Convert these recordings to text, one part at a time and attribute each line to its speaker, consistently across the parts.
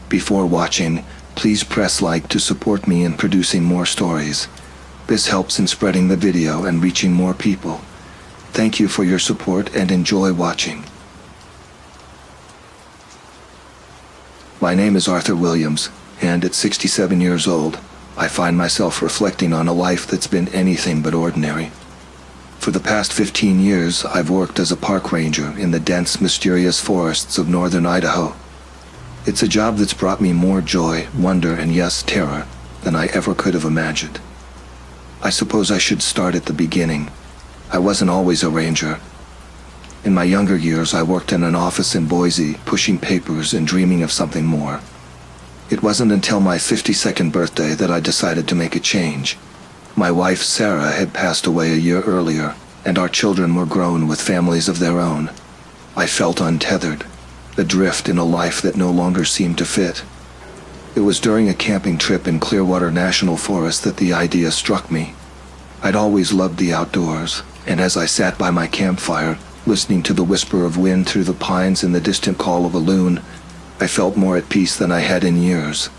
Speaker 1: Before watching, please press like to support me in producing more stories. This helps in spreading the video and reaching more people. Thank you for your support and enjoy watching. My name is Arthur Williams, and at 67 years old, I find myself reflecting on a life that's been anything but ordinary. For the past 15 years, I've worked as a park ranger in the dense, mysterious forests of northern Idaho. It's a job that's brought me more joy, wonder, and yes, terror than I ever could have imagined. I suppose I should start at the beginning. I wasn't always a ranger. In my younger years, I worked in an office in Boise, pushing papers and dreaming of something more. It wasn't until my 52nd birthday that I decided to make a change. My wife, Sarah, had passed away a year earlier, and our children were grown with families of their own. I felt untethered, adrift in a life that no longer seemed to fit. It was during a camping trip in Clearwater National Forest that the idea struck me. I'd always loved the outdoors, and as I sat by my campfire, listening to the whisper of wind through the pines and the distant call of a loon, I felt more at peace than I had in years.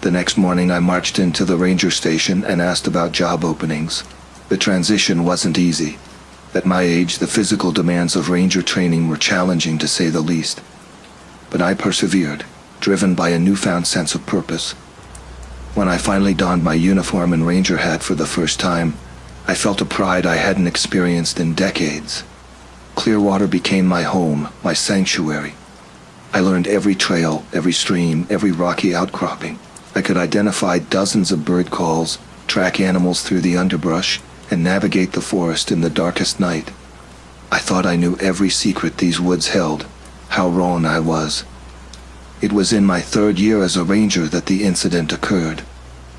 Speaker 1: The next morning I marched into the ranger station and asked about job openings. The transition wasn't easy. At my age, the physical demands of ranger training were challenging to say the least. But I persevered, driven by a newfound sense of purpose. When I finally donned my uniform and ranger hat for the first time, I felt a pride I hadn't experienced in decades. Clearwater became my home, my sanctuary. I learned every trail, every stream, every rocky outcropping. I could identify dozens of bird calls, track animals through the underbrush, and navigate the forest in the darkest night. I thought I knew every secret these woods held. How wrong I was. It was in my 3rd year as a ranger that the incident occurred,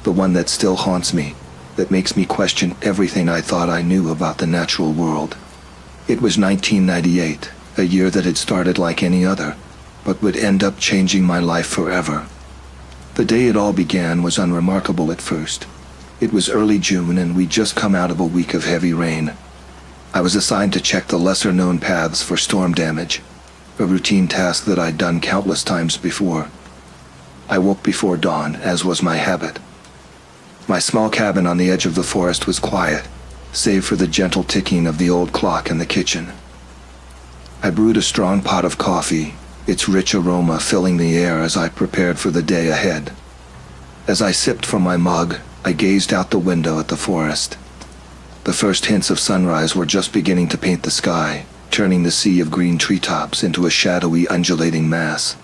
Speaker 1: the one that still haunts me, that makes me question everything I thought I knew about the natural world. It was 1998, a year that had started like any other, but would end up changing my life forever. The day it all began was unremarkable at first. It was early June and we'd just come out of a week of heavy rain. I was assigned to check the lesser-known paths for storm damage, a routine task that I'd done countless times before. I woke before dawn, as was my habit. My small cabin on the edge of the forest was quiet, save for the gentle ticking of the old clock in the kitchen. I brewed a strong pot of coffee, its rich aroma filling the air as I prepared for the day ahead. As I sipped from my mug, I gazed out the window at the forest. The first hints of sunrise were just beginning to paint the sky, turning the sea of green treetops into a shadowy, undulating mass.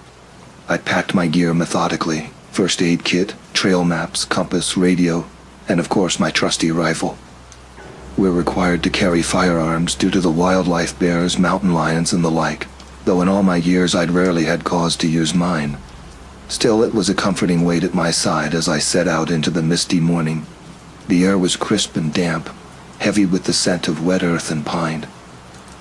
Speaker 1: I packed my gear methodically, first aid kit, trail maps, compass, radio, and of course my trusty rifle. We're required to carry firearms due to the wildlife, bears, mountain lions, and the like, though in all my years I'd rarely had cause to use mine. Still, it was a comforting weight at my side as I set out into the misty morning. The air was crisp and damp, heavy with the scent of wet earth and pine.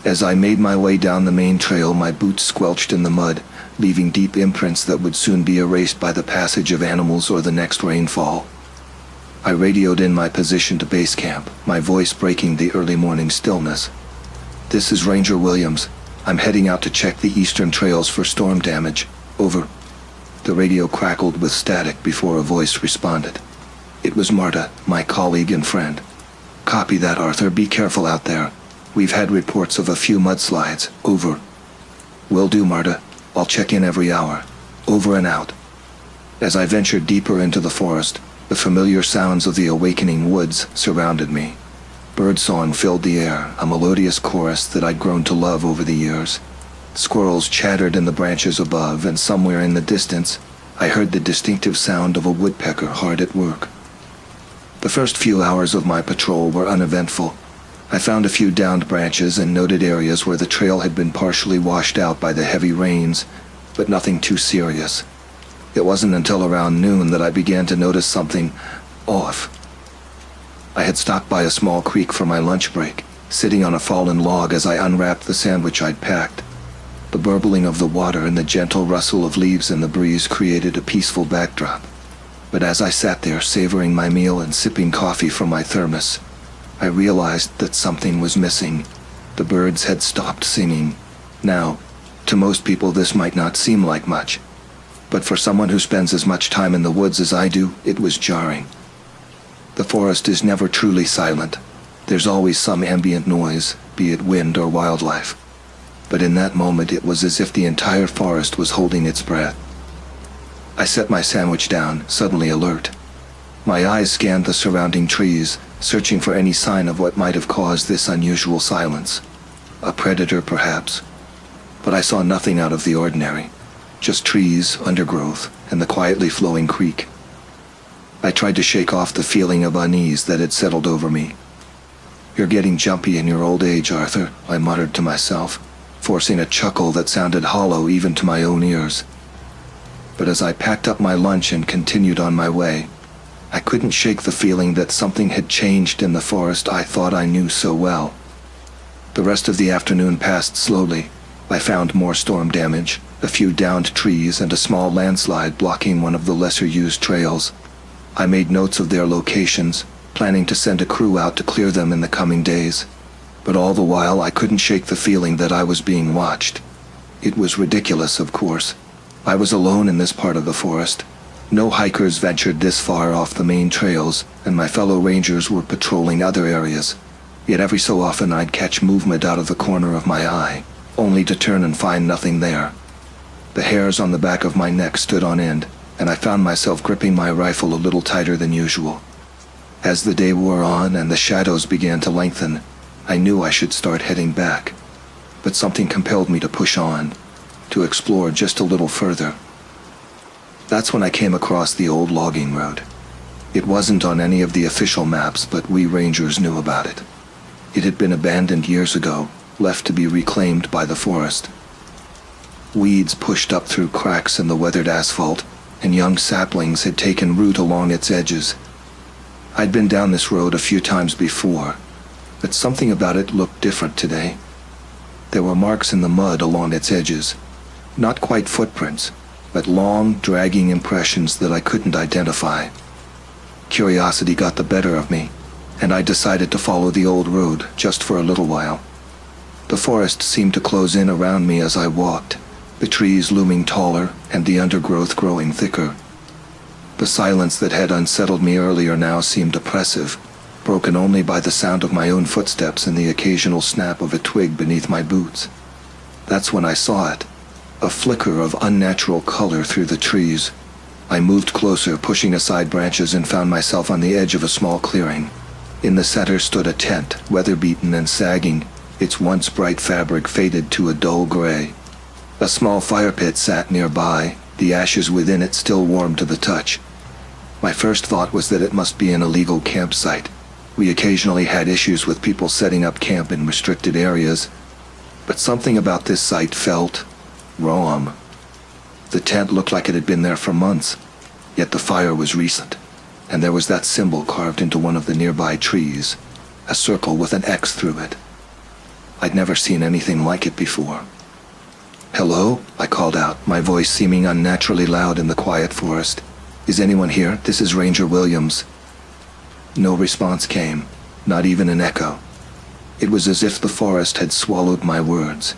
Speaker 1: As I made my way down the main trail, my boots squelched in the mud, leaving deep imprints that would soon be erased by the passage of animals or the next rainfall. I radioed in my position to base camp, my voice breaking the early morning stillness. "This is Ranger Williams. I'm heading out to check the eastern trails for storm damage. Over." The radio crackled with static before a voice responded. It was Marta, my colleague and friend. "Copy that, Arthur. Be careful out there. We've had reports of a few mudslides. Over." "Will do, Marta. I'll check in every hour. Over and out." As I ventured deeper into the forest, the familiar sounds of the awakening woods surrounded me. Birdsong filled the air, a melodious chorus that I'd grown to love over the years. Squirrels chattered in the branches above, and somewhere in the distance, I heard the distinctive sound of a woodpecker hard at work. The first few hours of my patrol were uneventful. I found a few downed branches and noted areas where the trail had been partially washed out by the heavy rains, but nothing too serious. It wasn't until around noon that I began to notice something off. I had stopped by a small creek for my lunch break, sitting on a fallen log as I unwrapped the sandwich I'd packed. The burbling of the water and the gentle rustle of leaves in the breeze created a peaceful backdrop. But as I sat there savoring my meal and sipping coffee from my thermos, I realized that something was missing. The birds had stopped singing. Now, to most people this might not seem like much, But for someone who spends as much time in the woods as I do, it was jarring. The forest is never truly silent. There's always some ambient noise, be it wind or wildlife. But in that moment it was as if the entire forest was holding its breath. I set my sandwich down, suddenly alert. My eyes scanned the surrounding trees, searching for any sign of what might have caused this unusual silence. A predator, perhaps. But I saw nothing out of the ordinary. Just trees, undergrowth, and the quietly flowing creek. I tried to shake off the feeling of unease that had settled over me. "You're getting jumpy in your old age, Arthur," I muttered to myself, forcing a chuckle that sounded hollow even to my own ears. But as I packed up my lunch and continued on my way, I couldn't shake the feeling that something had changed in the forest I thought I knew so well. The rest of the afternoon passed slowly. I found more storm damage, a few downed trees, and a small landslide blocking one of the lesser-used trails. I made notes of their locations, planning to send a crew out to clear them in the coming days. But all the while I couldn't shake the feeling that I was being watched. It was ridiculous, of course. I was alone in this part of the forest. No hikers ventured this far off the main trails, and my fellow rangers were patrolling other areas. Yet every so often I'd catch movement out of the corner of my eye, only to turn and find nothing there. The hairs on the back of my neck stood on end, and I found myself gripping my rifle a little tighter than usual. As the day wore on and the shadows began to lengthen, I knew I should start heading back. But something compelled me to push on, to explore just a little further. That's when I came across the old logging road. It wasn't on any of the official maps, but we rangers knew about it. It had been abandoned years ago, left to be reclaimed by the forest. Weeds pushed up through cracks in the weathered asphalt, and young saplings had taken root along its edges. I'd been down this road a few times before, but something about it looked different today. There were marks in the mud along its edges, not quite footprints, but long, dragging impressions that I couldn't identify. Curiosity got the better of me, and I decided to follow the old road just for a little while. The forest seemed to close in around me as I walked, the trees looming taller and the undergrowth growing thicker. The silence that had unsettled me earlier now seemed oppressive, broken only by the sound of my own footsteps and the occasional snap of a twig beneath my boots. That's when I saw it, a flicker of unnatural color through the trees. I moved closer, pushing aside branches, and found myself on the edge of a small clearing. In the center stood a tent, weather-beaten and sagging, its once bright fabric faded to a dull gray. A small fire pit sat nearby, the ashes within it still warm to the touch. My first thought was that it must be an illegal campsite. We occasionally had issues with people setting up camp in restricted areas, but something about this site felt wrong. The tent looked like it had been there for months, yet the fire was recent, and there was that symbol carved into one of the nearby trees, a circle with an X through it. I'd never seen anything like it before. "Hello?" I called out, my voice seeming unnaturally loud in the quiet forest. "Is anyone here? This is Ranger Williams." No response came, not even an echo. It was as if the forest had swallowed my words.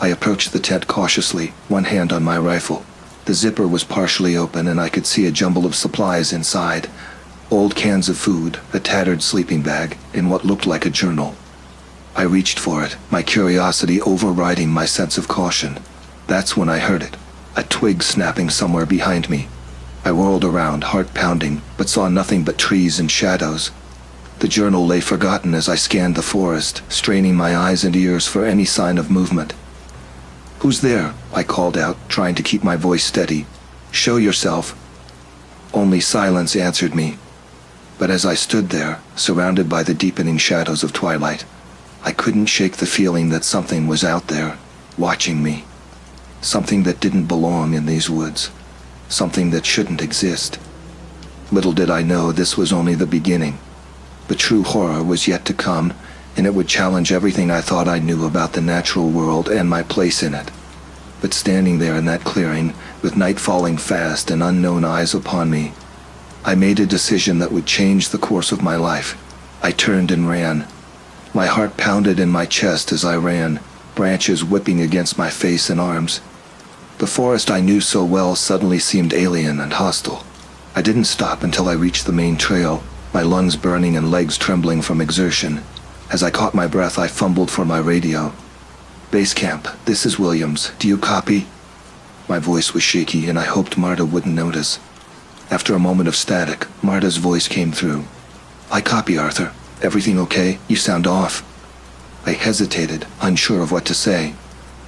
Speaker 1: I approached the tent cautiously, one hand on my rifle. The zipper was partially open and I could see a jumble of supplies inside. Old cans of food, a tattered sleeping bag, and what looked like a journal. I reached for it, my curiosity overriding my sense of caution. That's when I heard it, a twig snapping somewhere behind me. I whirled around, heart pounding, but saw nothing but trees and shadows. The journal lay forgotten as I scanned the forest, straining my eyes and ears for any sign of movement. "Who's there?" I called out, trying to keep my voice steady. "Show yourself." Only silence answered me. But as I stood there, surrounded by the deepening shadows of twilight, I couldn't shake the feeling that something was out there, watching me. Something that didn't belong in these woods. Something that shouldn't exist. Little did I know this was only the beginning. The true horror was yet to come, and it would challenge everything I thought I knew about the natural world and my place in it. But standing there in that clearing, with night falling fast and unknown eyes upon me, I made a decision that would change the course of my life. I turned and ran. My heart pounded in my chest as I ran, branches whipping against my face and arms. The forest I knew so well suddenly seemed alien and hostile. I didn't stop until I reached the main trail, my lungs burning and legs trembling from exertion. As I caught my breath, I fumbled for my radio. "Base camp, this is Williams. Do you copy?" My voice was shaky, and I hoped Marta wouldn't notice. After a moment of static, Marta's voice came through. "I copy, Arthur. Everything okay? You sound off." I hesitated, unsure of what to say.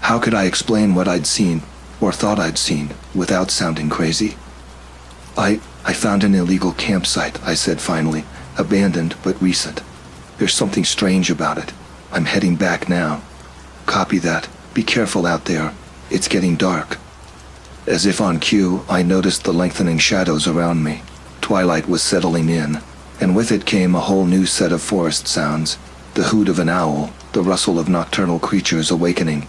Speaker 1: How could I explain what I'd seen, or thought I'd seen, without sounding crazy? I found an illegal campsite," I said finally. "Abandoned, but recent. There's something strange about it. I'm heading back now." "Copy that. Be careful out there. It's getting dark." As if on cue, I noticed the lengthening shadows around me. Twilight was settling in, and with it came a whole new set of forest sounds. The hoot of an owl, the rustle of nocturnal creatures awakening.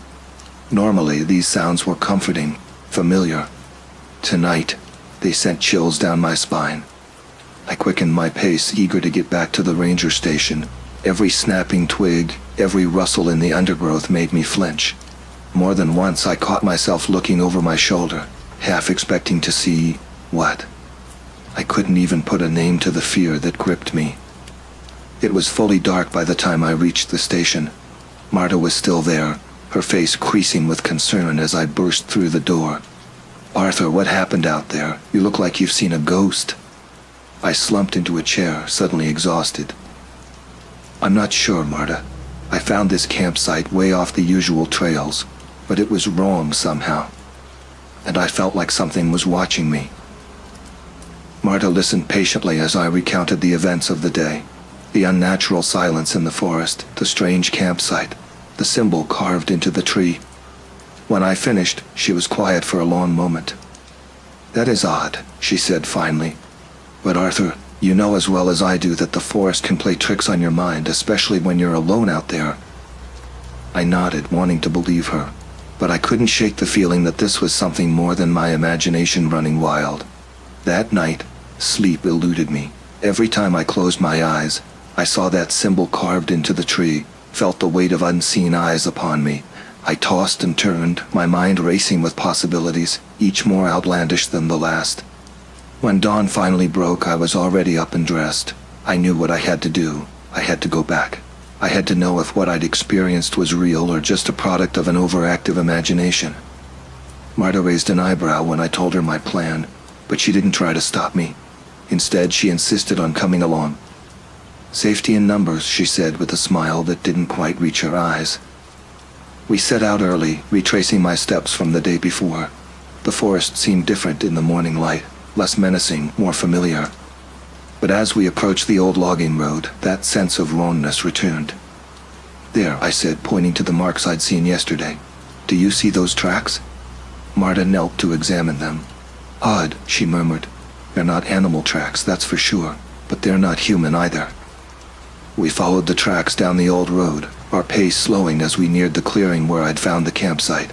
Speaker 1: Normally, these sounds were comforting, familiar. Tonight, they sent chills down my spine. I quickened my pace, eager to get back to the ranger station. Every snapping twig, every rustle in the undergrowth made me flinch. More than once I caught myself looking over my shoulder, half expecting to see what? I couldn't even put a name to the fear that gripped me. It was fully dark by the time I reached the station. Marta was still there, her face creasing with concern as I burst through the door. "Arthur, what happened out there? You look like you've seen a ghost." I slumped into a chair, suddenly exhausted. "I'm not sure, Marta. I found this campsite way off the usual trails, but it was wrong somehow. And I felt like something was watching me." Marta listened patiently as I recounted the events of the day. The unnatural silence in the forest, the strange campsite, the symbol carved into the tree. When I finished, she was quiet for a long moment. "That is odd," she said finally. "But Arthur, you know as well as I do that the forest can play tricks on your mind, especially when you're alone out there." I nodded, wanting to believe her, but I couldn't shake the feeling that this was something more than my imagination running wild. That night, sleep eluded me. Every time I closed my eyes, I saw that symbol carved into the tree, felt the weight of unseen eyes upon me. I tossed and turned, my mind racing with possibilities, each more outlandish than the last. When dawn finally broke, I was already up and dressed. I knew what I had to do. I had to go back. I had to know if what I'd experienced was real or just a product of an overactive imagination. Marta raised an eyebrow when I told her my plan, but she didn't try to stop me. Instead, she insisted on coming along. "Safety in numbers," she said with a smile that didn't quite reach her eyes. We set out early, retracing my steps from the day before. The forest seemed different in the morning light, less menacing, more familiar. But as we approached the old logging road, that sense of wrongness returned. "There," I said, pointing to the marks I'd seen yesterday. "Do you see those tracks?" Marta knelt to examine them. "Odd," she murmured. "They're not animal tracks, that's for sure, but they're not human either." We followed the tracks down the old road, our pace slowing as we neared the clearing where I'd found the campsite.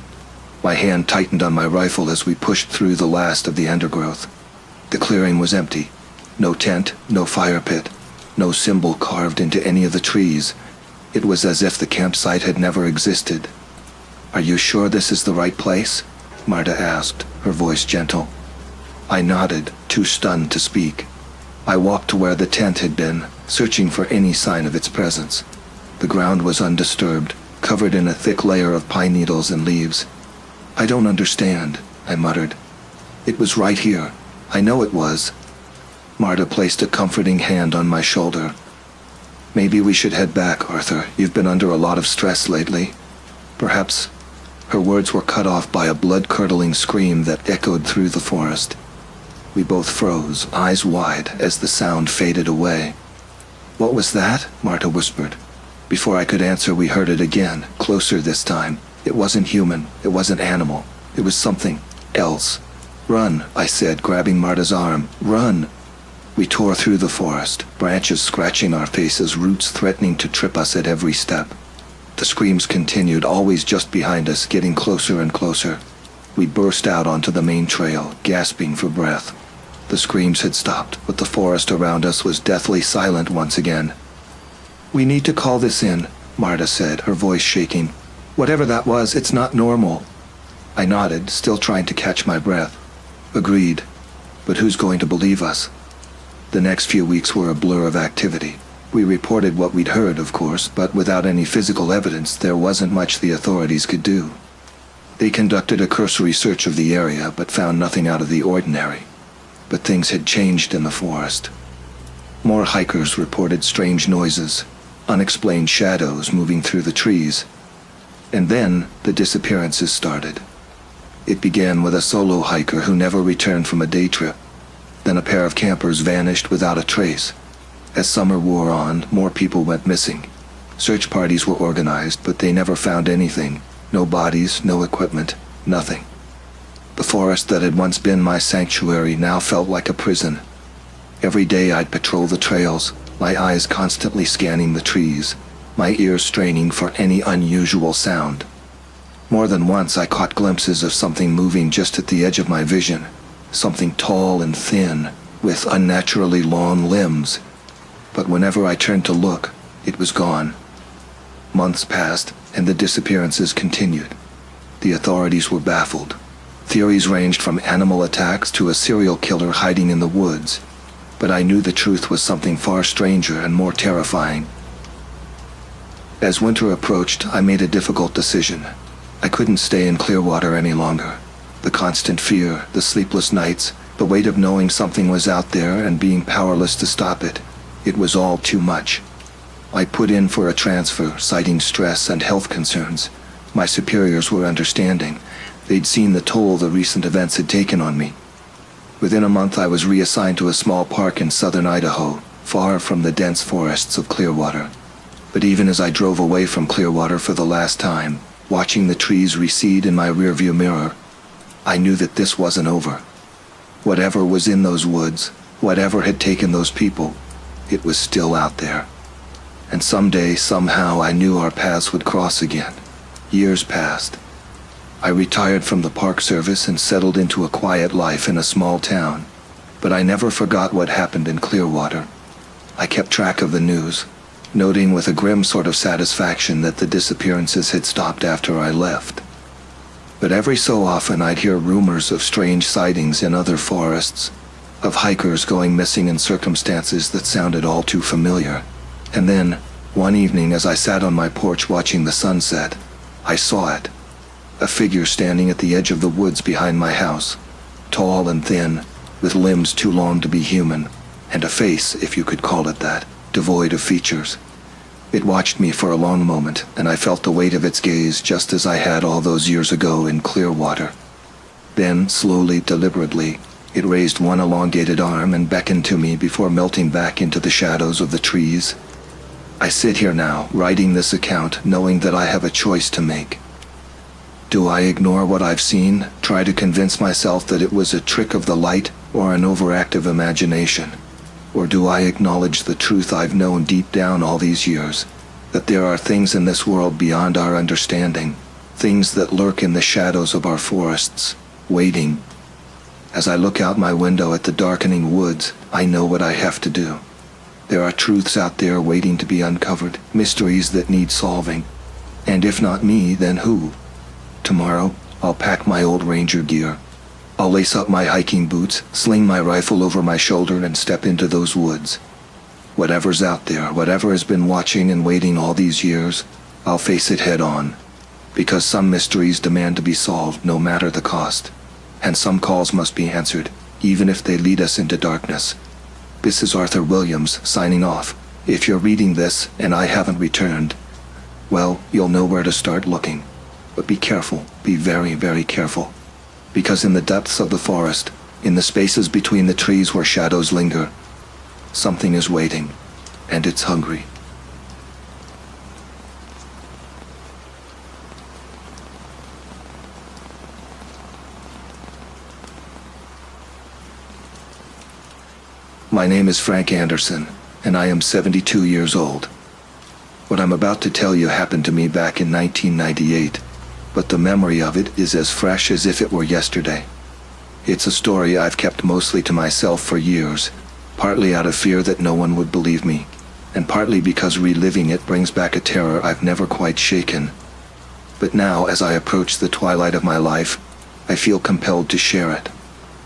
Speaker 1: My hand tightened on my rifle as we pushed through the last of the undergrowth. The clearing was empty. No tent, no fire pit, no symbol carved into any of the trees. It was as if the campsite had never existed. "Are you sure this is the right place?" Marta asked, her voice gentle. I nodded, too stunned to speak. I walked to where the tent had been, searching for any sign of its presence. The ground was undisturbed, covered in a thick layer of pine needles and leaves. "I don't understand," I muttered. "It was right here. I know it was." Marta placed a comforting hand on my shoulder. "Maybe we should head back, Arthur. You've been under a lot of stress lately. Perhaps—" Her words were cut off by a blood-curdling scream that echoed through the forest. We both froze, eyes wide, as the sound faded away. "What was that?" Marta whispered. Before I could answer, we heard it again, closer this time. It wasn't human. It wasn't animal. It was something else. "Run," I said, grabbing Marta's arm. "Run!" We tore through the forest, branches scratching our faces, roots threatening to trip us at every step. The screams continued, always just behind us, getting closer and closer. We burst out onto the main trail, gasping for breath. The screams had stopped, but the forest around us was deathly silent once again. "We need to call this in," Marta said, her voice shaking. "Whatever that was, it's not normal." I nodded, still trying to catch my breath. Agreed. But who's going to believe us? The next few weeks were a blur of activity. We reported what we'd heard, of course, but without any physical evidence, there wasn't much the authorities could do. They conducted a cursory search of the area, but found nothing out of the ordinary. But things had changed in the forest. More hikers reported strange noises, unexplained shadows moving through the trees. And then the disappearances started. It began with a solo hiker who never returned from a day trip. Then a pair of campers vanished without a trace. As summer wore on, more people went missing. Search parties were organized, but they never found anything. No bodies, no equipment, nothing. The forest that had once been my sanctuary now felt like a prison. Every day I'd patrol the trails, my eyes constantly scanning the trees, my ears straining for any unusual sound. More than once I caught glimpses of something moving just at the edge of my vision, something tall and thin, with unnaturally long limbs. But whenever I turned to look, it was gone. Months passed, and the disappearances continued. The authorities were baffled. Theories ranged from animal attacks to a serial killer hiding in the woods. But I knew the truth was something far stranger and more terrifying. As winter approached, I made a difficult decision. I couldn't stay in Clearwater any longer. The constant fear, the sleepless nights, the weight of knowing something was out there and being powerless to stop it. It was all too much. I put in for a transfer, citing stress and health concerns. My superiors were understanding. They'd seen the toll the recent events had taken on me. Within a month I was reassigned to a small park in southern Idaho, far from the dense forests of Clearwater. But even as I drove away from Clearwater for the last time, watching the trees recede in my rearview mirror, I knew that this wasn't over. Whatever was in those woods, whatever had taken those people, it was still out there. And someday, somehow, I knew our paths would cross again. Years passed. I retired from the Park Service and settled into a quiet life in a small town. But I never forgot what happened in Clearwater. I kept track of the news, noting with a grim sort of satisfaction that the disappearances had stopped after I left. But every so often I'd hear rumors of strange sightings in other forests, of hikers going missing in circumstances that sounded all too familiar. And then, one evening as I sat on my porch watching the sunset, I saw it. A figure standing at the edge of the woods behind my house, tall and thin, with limbs too long to be human, and a face, if you could call it that, devoid of features. It watched me for a long moment, and I felt the weight of its gaze just as I had all those years ago in Clearwater. Then, slowly, deliberately, it raised one elongated arm and beckoned to me before melting back into the shadows of the trees. I sit here now, writing this account, knowing that I have a choice to make. Do I ignore what I've seen, try to convince myself that it was a trick of the light or an overactive imagination? Or do I acknowledge the truth I've known deep down all these years, that there are things in this world beyond our understanding, things that lurk in the shadows of our forests, waiting? As I look out my window at the darkening woods, I know what I have to do. There are truths out there waiting to be uncovered, mysteries that need solving. And if not me, then who? Tomorrow, I'll pack my old ranger gear. I'll lace up my hiking boots, sling my rifle over my shoulder, and step into those woods. Whatever's out there, whatever has been watching and waiting all these years, I'll face it head on. Because some mysteries demand to be solved no matter the cost. And some calls must be answered, even if they lead us into darkness. This is Arthur Williams, signing off. If you're reading this and I haven't returned, well, you'll know where to start looking. But be careful, be very, very careful. Because in the depths of the forest, in the spaces between the trees where shadows linger, something is waiting, and it's hungry. My name is Frank Anderson, and I am 72 years old. What I'm about to tell you happened to me back in 1998, but the memory of it is as fresh as if it were yesterday. It's a story I've kept mostly to myself for years, partly out of fear that no one would believe me, and partly because reliving it brings back a terror I've never quite shaken. But now, as I approach the twilight of my life, I feel compelled to share it.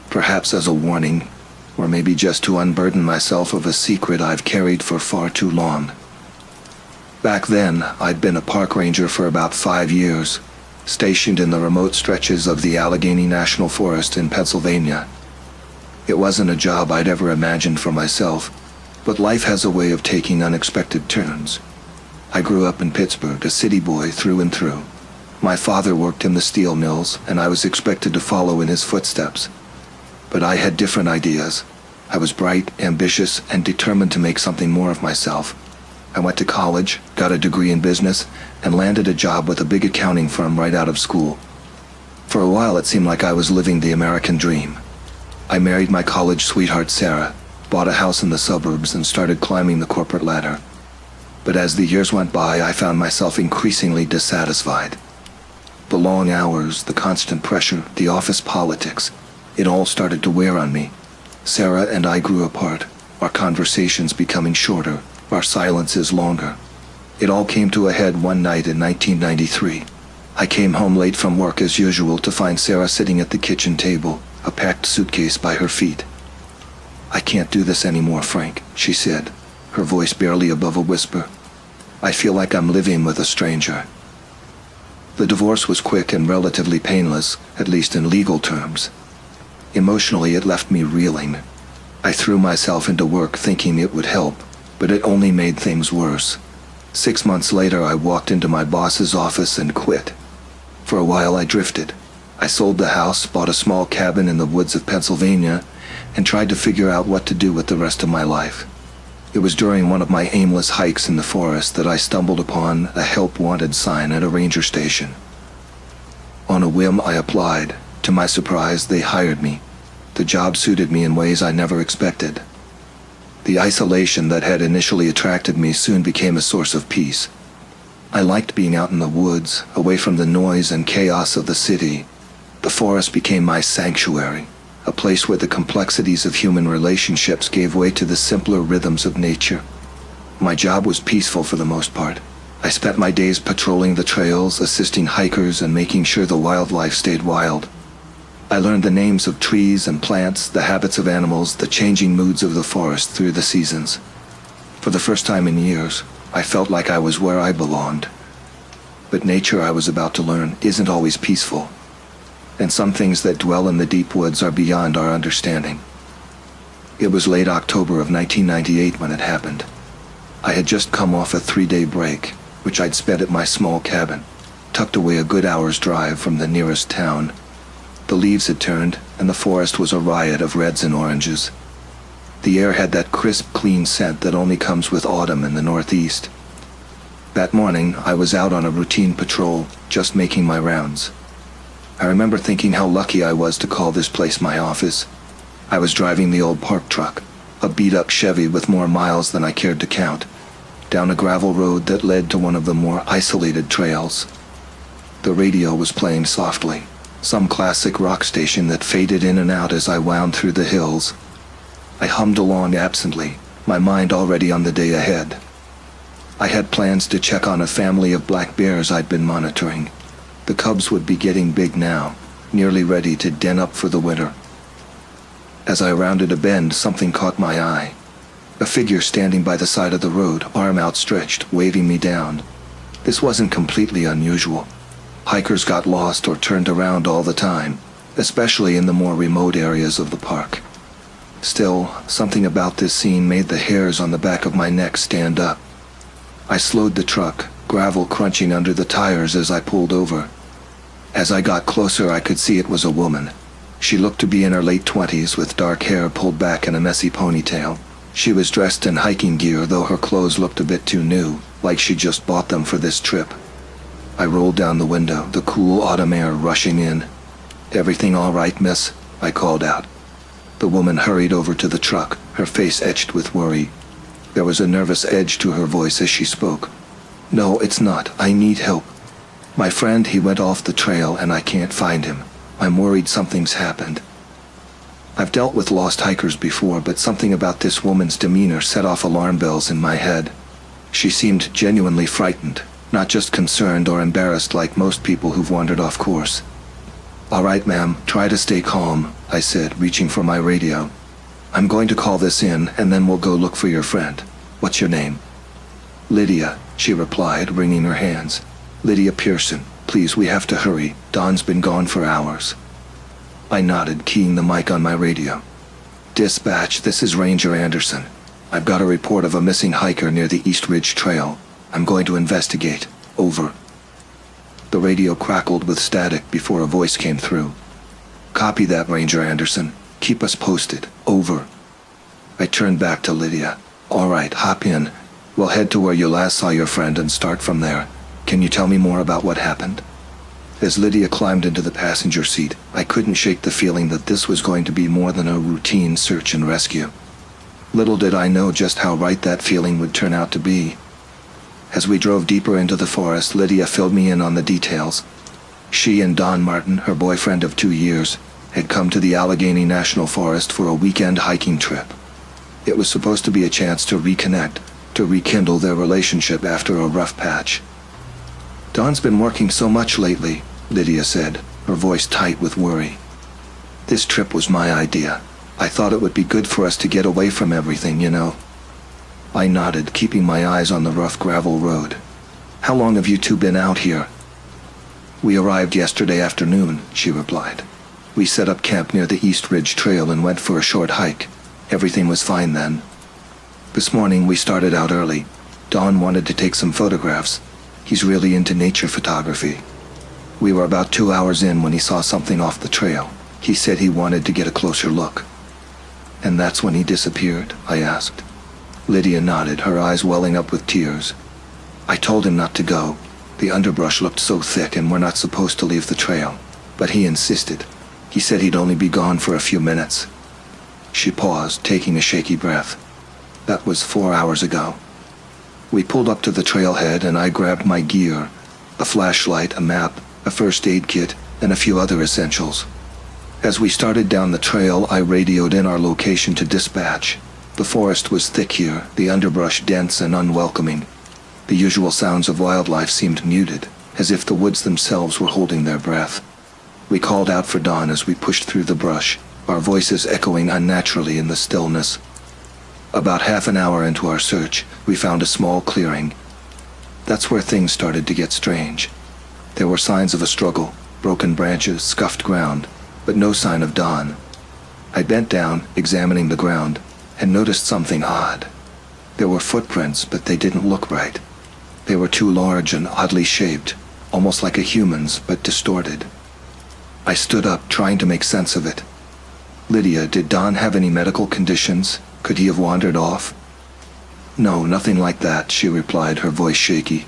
Speaker 1: Perhaps as a warning, or maybe just to unburden myself of a secret I've carried for far too long. Back then, I'd been a park ranger for about 5 years, stationed in the remote stretches of the Allegheny National Forest in Pennsylvania. It wasn't a job I'd ever imagined for myself, but life has a way of taking unexpected turns. I grew up in Pittsburgh, a city boy through and through. My father worked in the steel mills, and I was expected to follow in his footsteps. But I had different ideas. I was bright, ambitious, and determined to make something more of myself. I went to college, got a degree in business, and landed a job with a big accounting firm right out of school. For a while it seemed like I was living the American dream. I married my college sweetheart Sarah, bought a house in the suburbs, and started climbing the corporate ladder. But as the years went by, I found myself increasingly dissatisfied. The long hours, the constant pressure, the office politics, it all started to wear on me. Sarah and I grew apart, our conversations becoming shorter, our silences longer. It all came to a head one night in 1993. I came home late from work as usual to find Sarah sitting at the kitchen table, a packed suitcase by her feet. "I can't do this anymore, Frank," she said, her voice barely above a whisper. "I feel like I'm living with a stranger." The divorce was quick and relatively painless, at least in legal terms. Emotionally, it left me reeling. I threw myself into work thinking it would help, but it only made things worse. 6 months later, I walked into my boss's office and quit. For a while, I drifted. I sold the house, bought a small cabin in the woods of Pennsylvania, and tried to figure out what to do with the rest of my life. It was during one of my aimless hikes in the forest that I stumbled upon a help wanted sign at a ranger station. On a whim, I applied. To my surprise, they hired me. The job suited me in ways I never expected. The isolation that had initially attracted me soon became a source of peace. I liked being out in the woods, away from the noise and chaos of the city. The forest became my sanctuary, a place where the complexities of human relationships gave way to the simpler rhythms of nature. My job was peaceful for the most part. I spent my days patrolling the trails, assisting hikers, and making sure the wildlife stayed wild. I learned the names of trees and plants, the habits of animals, the changing moods of the forest through the seasons. For the first time in years, I felt like I was where I belonged. But nature, I was about to learn, isn't always peaceful. And some things that dwell in the deep woods are beyond our understanding. It was late October of 1998 when it happened. I had just come off a 3-day break, which I'd spent at my small cabin, tucked away a good hour's drive from the nearest town. The leaves had turned, and the forest was a riot of reds and oranges. The air had that crisp, clean scent that only comes with autumn in the Northeast. That morning, I was out on a routine patrol, just making my rounds. I remember thinking how lucky I was to call this place my office. I was driving the old park truck, a beat-up Chevy with more miles than I cared to count, down a gravel road that led to one of the more isolated trails. The radio was playing softly, some classic rock station that faded in and out as I wound through the hills. I hummed along absently, my mind already on the day ahead. I had plans to check on a family of black bears I'd been monitoring. The cubs would be getting big now, nearly ready to den up for the winter. As I rounded a bend, something caught my eye. A figure standing by the side of the road, arm outstretched, waving me down. This wasn't completely unusual. Hikers got lost or turned around all the time, especially in the more remote areas of the park. Still, something about this scene made the hairs on the back of my neck stand up. I slowed the truck, gravel crunching under the tires as I pulled over. As I got closer, I could see it was a woman. She looked to be in her late 20s with dark hair pulled back in a messy ponytail. She was dressed in hiking gear, though her clothes looked a bit too new, like she just bought them for this trip. I rolled down the window, the cool autumn air rushing in. "Everything all right, miss?" I called out. The woman hurried over to the truck, her face etched with worry. There was a nervous edge to her voice as she spoke. "No, it's not. I need help. My friend, he went off the trail and I can't find him. I'm worried something's happened." I've dealt with lost hikers before, but something about this woman's demeanor set off alarm bells in my head. She seemed genuinely frightened, not just concerned or embarrassed like most people who've wandered off course. "All right, ma'am, try to stay calm," I said, reaching for my radio. "I'm going to call this in, and then we'll go look for your friend. What's your name?" "Lydia," she replied, wringing her hands. "Lydia Pearson. Please, we have to hurry. Don's been gone for hours." I nodded, keying the mic on my radio. "Dispatch, this is Ranger Anderson. I've got a report of a missing hiker near the East Ridge Trail. I'm going to investigate. Over." The radio crackled with static before a voice came through. "Copy that, Ranger Anderson. Keep us posted. Over." I turned back to Lydia. "All right, hop in. We'll head to where you last saw your friend and start from there. Can you tell me more about what happened?" As Lydia climbed into the passenger seat, I couldn't shake the feeling that this was going to be more than a routine search and rescue. Little did I know just how right that feeling would turn out to be. As we drove deeper into the forest, Lydia filled me in on the details. She and Don Martin, her boyfriend of 2 years, had come to the Allegheny National Forest for a weekend hiking trip. It was supposed to be a chance to reconnect, to rekindle their relationship after a rough patch. "Don's been working so much lately," Lydia said, her voice tight with worry. "This trip was my idea. I thought it would be good for us to get away from everything, you know." I nodded, keeping my eyes on the rough gravel road. "How long have you two been out here?" "We arrived yesterday afternoon," she replied. "We set up camp near the East Ridge Trail and went for a short hike. Everything was fine then. This morning we started out early. Don wanted to take some photographs. He's really into nature photography. We were about 2 hours in when he saw something off the trail. He said he wanted to get a closer look." "And that's when he disappeared?" I asked. Lydia nodded, her eyes welling up with tears. "I told him not to go. The underbrush looked so thick and we're not supposed to leave the trail. But he insisted. He said he'd only be gone for a few minutes." She paused, taking a shaky breath. "That was 4 hours ago." We pulled up to the trailhead and I grabbed my gear, a flashlight, a map, a first aid kit, and a few other essentials. As we started down the trail, I radioed in our location to dispatch. The forest was thick here, the underbrush dense and unwelcoming. The usual sounds of wildlife seemed muted, as if the woods themselves were holding their breath. We called out for Don as we pushed through the brush, our voices echoing unnaturally in the stillness. About half an hour into our search, we found a small clearing. That's where things started to get strange. There were signs of a struggle, broken branches, scuffed ground, but no sign of Don. I bent down, examining the ground, and noticed something odd. There were footprints, but they didn't look right. They were too large and oddly shaped, almost like a human's, but distorted. I stood up, trying to make sense of it. "Lydia, did Don have any medical conditions? Could he have wandered off?" "No, nothing like that," she replied, her voice shaky.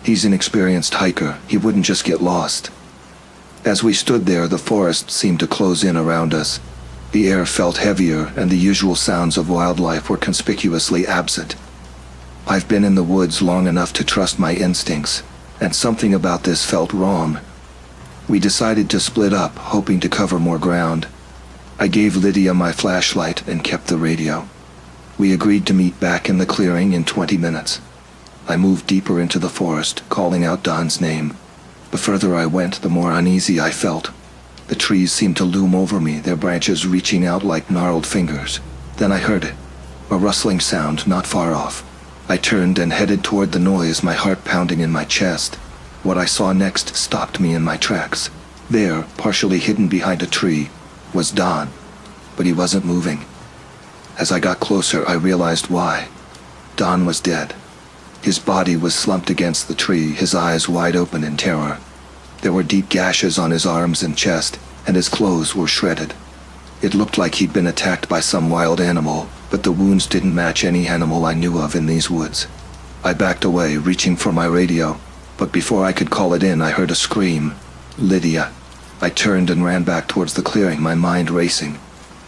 Speaker 1: "He's an experienced hiker. He wouldn't just get lost." As we stood there, the forest seemed to close in around us. The air felt heavier, and the usual sounds of wildlife were conspicuously absent. I've been in the woods long enough to trust my instincts, and something about this felt wrong. We decided to split up, hoping to cover more ground. I gave Lydia my flashlight and kept the radio. We agreed to meet back in the clearing in 20 minutes. I moved deeper into the forest, calling out Don's name. The further I went, the more uneasy I felt. The trees seemed to loom over me, their branches reaching out like gnarled fingers. Then I heard it, a rustling sound not far off. I turned and headed toward the noise, my heart pounding in my chest. What I saw next stopped me in my tracks. There, partially hidden behind a tree, was Don, but he wasn't moving. As I got closer, I realized why. Don was dead. His body was slumped against the tree, his eyes wide open in terror. There were deep gashes on his arms and chest, and his clothes were shredded. It looked like he'd been attacked by some wild animal, but the wounds didn't match any animal I knew of in these woods. I backed away, reaching for my radio, but before I could call it in, I heard a scream. "Lydia." I turned and ran back towards the clearing, my mind racing.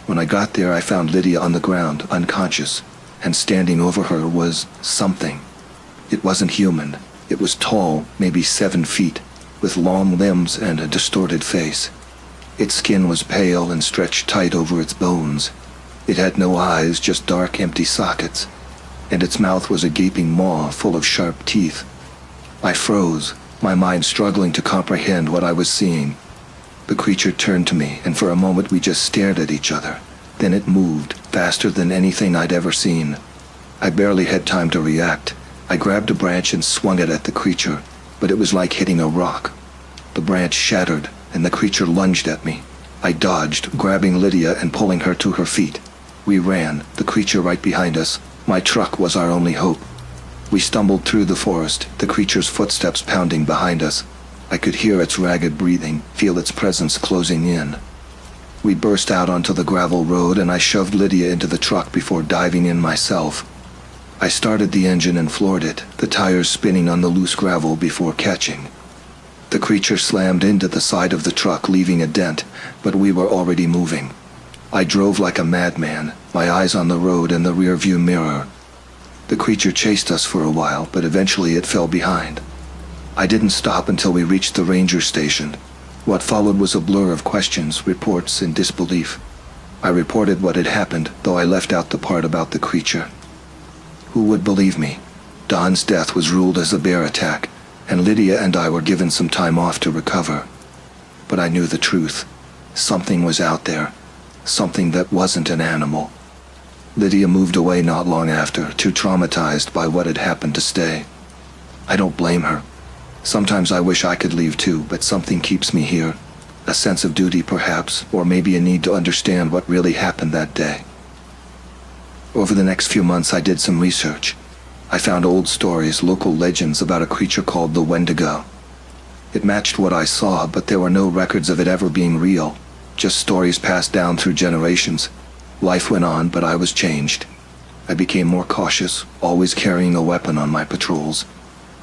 Speaker 1: When I got there, I found Lydia on the ground, unconscious, and standing over her was something. It wasn't human. It was tall, maybe 7 feet, with long limbs and a distorted face. Its skin was pale and stretched tight over its bones. It had no eyes, just dark, empty sockets, and its mouth was a gaping maw full of sharp teeth. I froze, my mind struggling to comprehend what I was seeing. The creature turned to me, and for a moment we just stared at each other. Then it moved, faster than anything I'd ever seen. I barely had time to react. I grabbed a branch and swung it at the creature, but it was like hitting a rock. The branch shattered, and the creature lunged at me. I dodged, grabbing Lydia and pulling her to her feet. We ran, the creature right behind us. My truck was our only hope. We stumbled through the forest, the creature's footsteps pounding behind us. I could hear its ragged breathing, feel its presence closing in. We burst out onto the gravel road, and I shoved Lydia into the truck before diving in myself. I started the engine and floored it, the tires spinning on the loose gravel before catching. The creature slammed into the side of the truck, leaving a dent, but we were already moving. I drove like a madman, my eyes on the road and the rearview mirror. The creature chased us for a while, but eventually it fell behind. I didn't stop until we reached the ranger station. What followed was a blur of questions, reports, and disbelief. I reported what had happened, though I left out the part about the creature. Who would believe me? Don's death was ruled as a bear attack, and Lydia and I were given some time off to recover. But I knew the truth. Something was out there. Something that wasn't an animal. Lydia moved away not long after, too traumatized by what had happened to stay. I don't blame her. Sometimes I wish I could leave too, but something keeps me here. A sense of duty perhaps, or maybe a need to understand what really happened that day. Over the next few months I did some research. I found old stories, local legends about a creature called the Wendigo. It matched what I saw, but there were no records of it ever being real, just stories passed down through generations. Life went on, but I was changed. I became more cautious, always carrying a weapon on my patrols.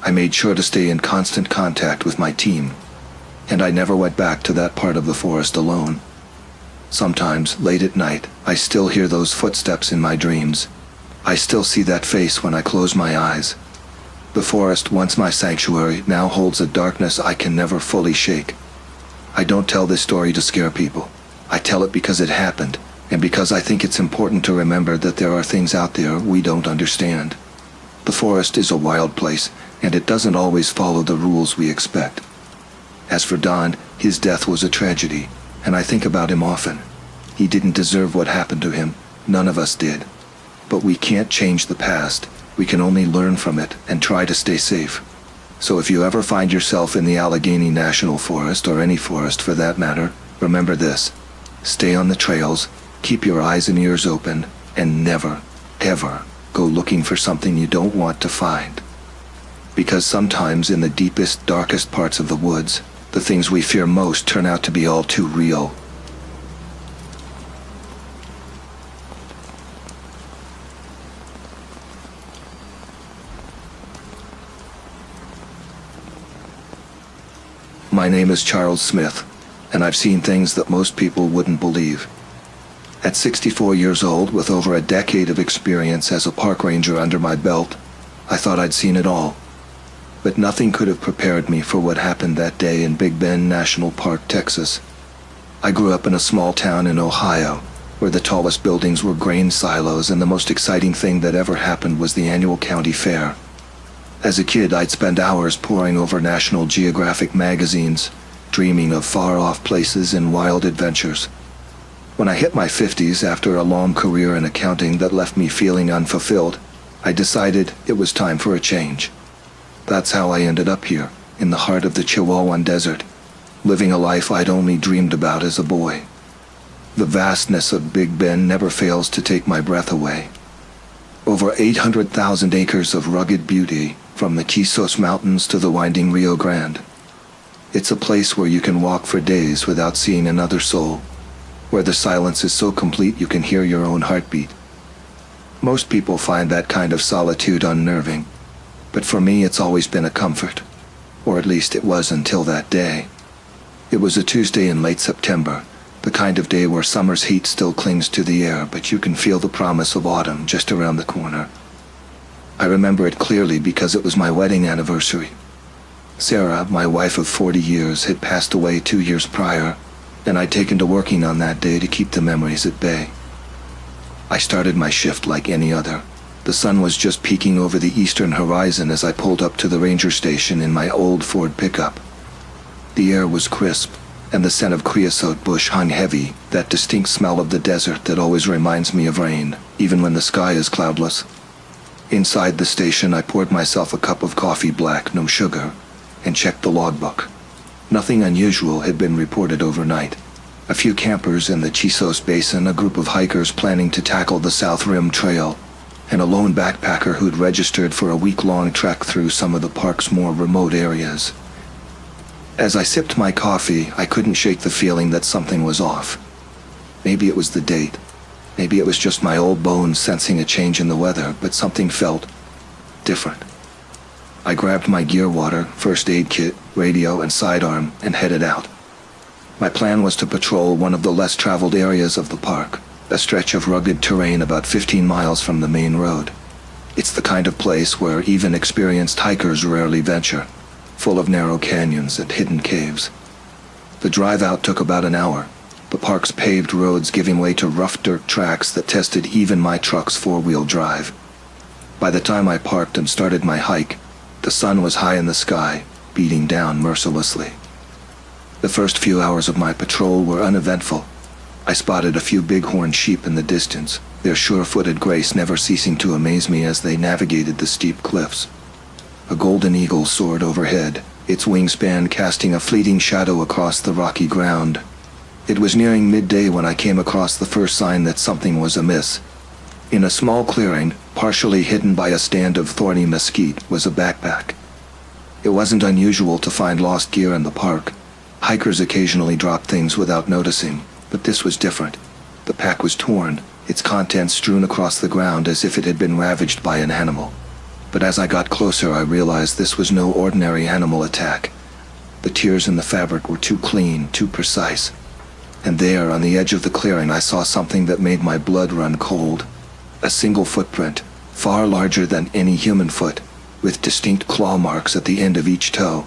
Speaker 1: I made sure to stay in constant contact with my team, and I never went back to that part of the forest alone. Sometimes, late at night, I still hear those footsteps in my dreams. I still see that face when I close my eyes. The forest, once my sanctuary, now holds a darkness I can never fully shake. I don't tell this story to scare people. I tell it because it happened, and because I think it's important to remember that there are things out there we don't understand. The forest is a wild place, and it doesn't always follow the rules we expect. As for Don, his death was a tragedy, and I think about him often. He didn't deserve what happened to him. None of us did. But we can't change the past. We can only learn from it and try to stay safe. So if you ever find yourself in the Allegheny National Forest, or any forest for that matter, remember this. Stay on the trails, keep your eyes and ears open, and never, ever go looking for something you don't want to find. Because sometimes in the deepest, darkest parts of the woods, the things we fear most turn out to be all too real. My name is Charles Smith, and I've seen things that most people wouldn't believe. At 64 years old, with over a decade of experience as a park ranger under my belt, I thought I'd seen it all. But nothing could have prepared me for what happened that day in Big Bend National Park, Texas. I grew up in a small town in Ohio, where the tallest buildings were grain silos, and the most exciting thing that ever happened was the annual county fair. As a kid, I'd spend hours poring over National Geographic magazines, dreaming of far-off places and wild adventures. When I hit my 50s, after a long career in accounting that left me feeling unfulfilled, I decided it was time for a change. That's how I ended up here, in the heart of the Chihuahuan Desert, living a life I'd only dreamed about as a boy. The vastness of Big Bend never fails to take my breath away. Over 800,000 acres of rugged beauty, from the Quisos Mountains to the winding Rio Grande. It's a place where you can walk for days without seeing another soul, where the silence is so complete you can hear your own heartbeat. Most people find that kind of solitude unnerving, but for me it's always been a comfort, or at least it was until that day. It was a Tuesday in late September, the kind of day where summer's heat still clings to the air, but you can feel the promise of autumn just around the corner. I remember it clearly because it was my wedding anniversary. Sarah, my wife of 40 years, had passed away 2 years prior, and I'd taken to working on that day to keep the memories at bay. I started my shift like any other, The sun was just peeking over the eastern horizon as I pulled up to the ranger station in my old Ford pickup. The air was crisp, and the scent of creosote bush hung heavy, that distinct smell of the desert that always reminds me of rain, even when the sky is cloudless. Inside the station, I poured myself a cup of coffee black, no sugar, and checked the logbook. Nothing unusual had been reported overnight. A few campers in the Chisos Basin, a group of hikers planning to tackle the South Rim Trail, and a lone backpacker who'd registered for a week-long trek through some of the park's more remote areas. As I sipped my coffee, I couldn't shake the feeling that something was off. Maybe it was the date. Maybe it was just my old bones sensing a change in the weather, but something felt different. I grabbed my gear water, first aid kit, radio, and sidearm, and headed out. My plan was to patrol one of the less traveled areas of the park, a stretch of rugged terrain about 15 miles from the main road. It's the kind of place where even experienced hikers rarely venture, full of narrow canyons and hidden caves. The drive out took about an hour, the park's paved roads giving way to rough dirt tracks that tested even my truck's four-wheel drive. By the time I parked and started my hike, the sun was high in the sky, beating down mercilessly. The first few hours of my patrol were uneventful. I spotted a few bighorn sheep in the distance, their sure-footed grace never ceasing to amaze me as they navigated the steep cliffs. A golden eagle soared overhead, its wingspan casting a fleeting shadow across the rocky ground. It was nearing midday when I came across the first sign that something was amiss. In a small clearing, partially hidden by a stand of thorny mesquite, was a backpack. It wasn't unusual to find lost gear in the park. Hikers occasionally dropped things without noticing, but this was different. The pack was torn, its contents strewn across the ground as if it had been ravaged by an animal. But as I got closer, I realized this was no ordinary animal attack. The tears in the fabric were too clean, too precise. And there, on the edge of the clearing, I saw something that made my blood run cold. A single footprint, far larger than any human foot, with distinct claw marks at the end of each toe.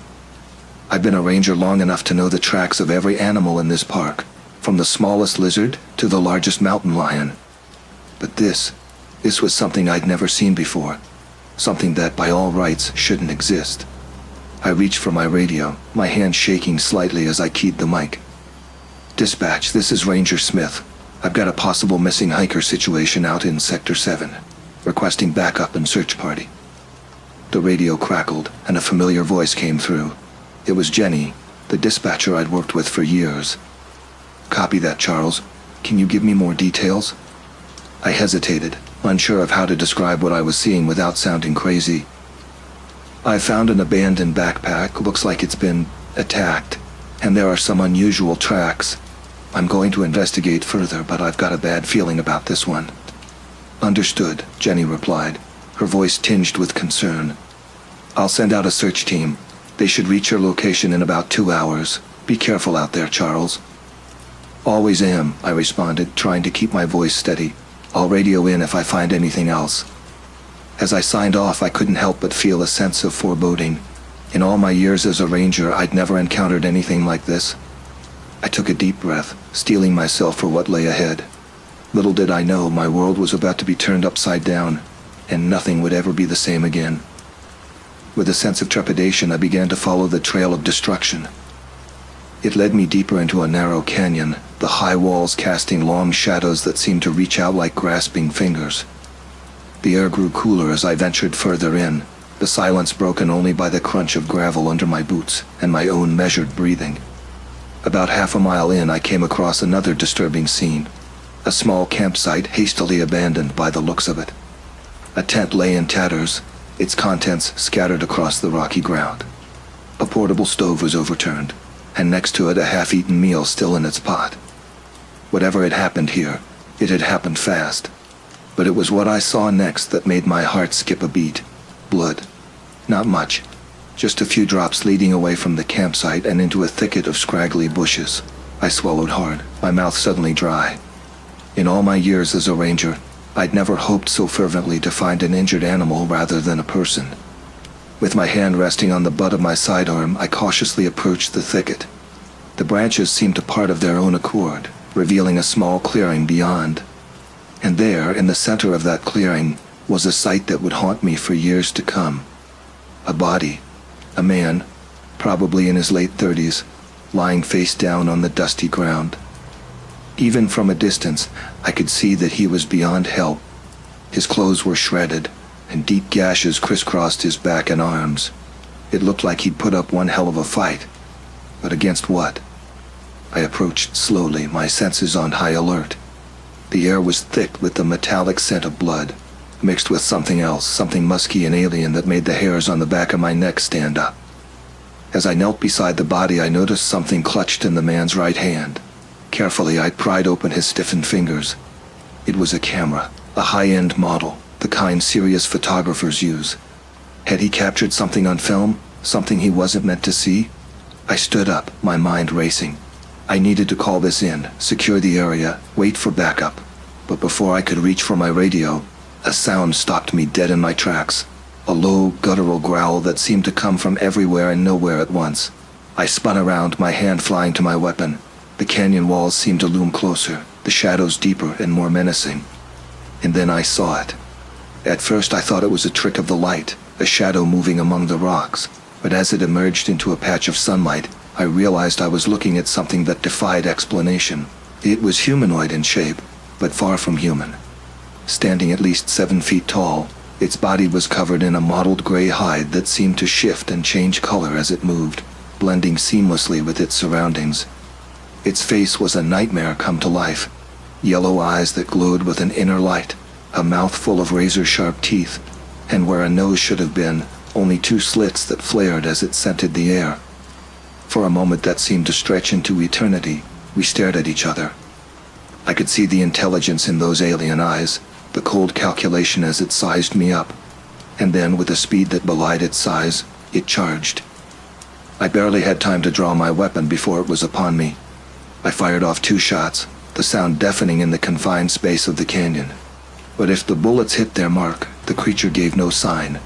Speaker 1: I've been a ranger long enough to know the tracks of every animal in this park, from the smallest lizard to the largest mountain lion. But this was something I'd never seen before, something that by all rights shouldn't exist. I reached for my radio, my hand shaking slightly as I keyed the mic. "Dispatch, this is Ranger Smith. I've got a possible missing hiker situation out in Sector 7, requesting backup and search party." The radio crackled, and a familiar voice came through. It was Jenny, the dispatcher I'd worked with for years. "Copy that, Charles. Can you give me more details?" I hesitated, unsure of how to describe what I was seeing without sounding crazy. "I found an abandoned backpack. Looks like it's been attacked, and there are some unusual tracks. I'm going to investigate further, but I've got a bad feeling about this one." "Understood," Jenny replied, her voice tinged with concern. "I'll send out a search team. They should reach your location in about 2 hours. Be careful out there, Charles." "Always am," I responded, trying to keep my voice steady. "I'll radio in if I find anything else." As I signed off, I couldn't help but feel a sense of foreboding. In all my years as a ranger, I'd never encountered anything like this. I took a deep breath, steeling myself for what lay ahead. Little did I know my world was about to be turned upside down, and nothing would ever be the same again. With a sense of trepidation, I began to follow the trail of destruction. It led me deeper into a narrow canyon, the high walls casting long shadows that seemed to reach out like grasping fingers. The air grew cooler as I ventured further in, the silence broken only by the crunch of gravel under my boots and my own measured breathing. About half a mile in, I came across another disturbing scene. A small campsite hastily abandoned by the looks of it. A tent lay in tatters, its contents scattered across the rocky ground. A portable stove was overturned, and next to it a half-eaten meal still in its pot. Whatever had happened here, it had happened fast. But it was what I saw next that made my heart skip a beat. Blood. Not much. Just a few drops leading away from the campsite and into a thicket of scraggly bushes. I swallowed hard, my mouth suddenly dry. In all my years as a ranger, I'd never hoped so fervently to find an injured animal rather than a person. With my hand resting on the butt of my sidearm, I cautiously approached the thicket. The branches seemed to part of their own accord, revealing a small clearing beyond. And there, in the center of that clearing, was a sight that would haunt me for years to come. A body, a man, probably in his late 30s, lying face down on the dusty ground. Even from a distance, I could see that he was beyond help. His clothes were shredded, and deep gashes crisscrossed his back and arms. It looked like he'd put up one hell of a fight. But against what? I approached slowly, my senses on high alert. The air was thick with the metallic scent of blood, mixed with something else, something musky and alien that made the hairs on the back of my neck stand up. As I knelt beside the body, I noticed something clutched in the man's right hand. Carefully, I pried open his stiffened fingers. It was a camera, a high-end model, the kind serious photographers use. Had he captured something on film, something he wasn't meant to see? I stood up, my mind racing. I needed to call this in, secure the area, wait for backup. But before I could reach for my radio, a sound stopped me dead in my tracks. A low, guttural growl that seemed to come from everywhere and nowhere at once. I spun around, my hand flying to my weapon. The canyon walls seemed to loom closer, the shadows deeper and more menacing. And then I saw it. At first I thought it was a trick of the light, a shadow moving among the rocks. But as it emerged into a patch of sunlight, I realized I was looking at something that defied explanation. It was humanoid in shape, but far from human. Standing at least 7 feet tall, its body was covered in a mottled gray hide that seemed to shift and change color as it moved, blending seamlessly with its surroundings. Its face was a nightmare come to life. Yellow eyes that glowed with an inner light, a mouth full of razor-sharp teeth, and where a nose should have been, only 2 slits that flared as it scented the air. For a moment that seemed to stretch into eternity, we stared at each other. I could see the intelligence in those alien eyes, the cold calculation as it sized me up. And then, with a speed that belied its size, it charged. I barely had time to draw my weapon before it was upon me. I fired off 2 shots, the sound deafening in the confined space of the canyon. But if the bullets hit their mark, the creature gave no sign.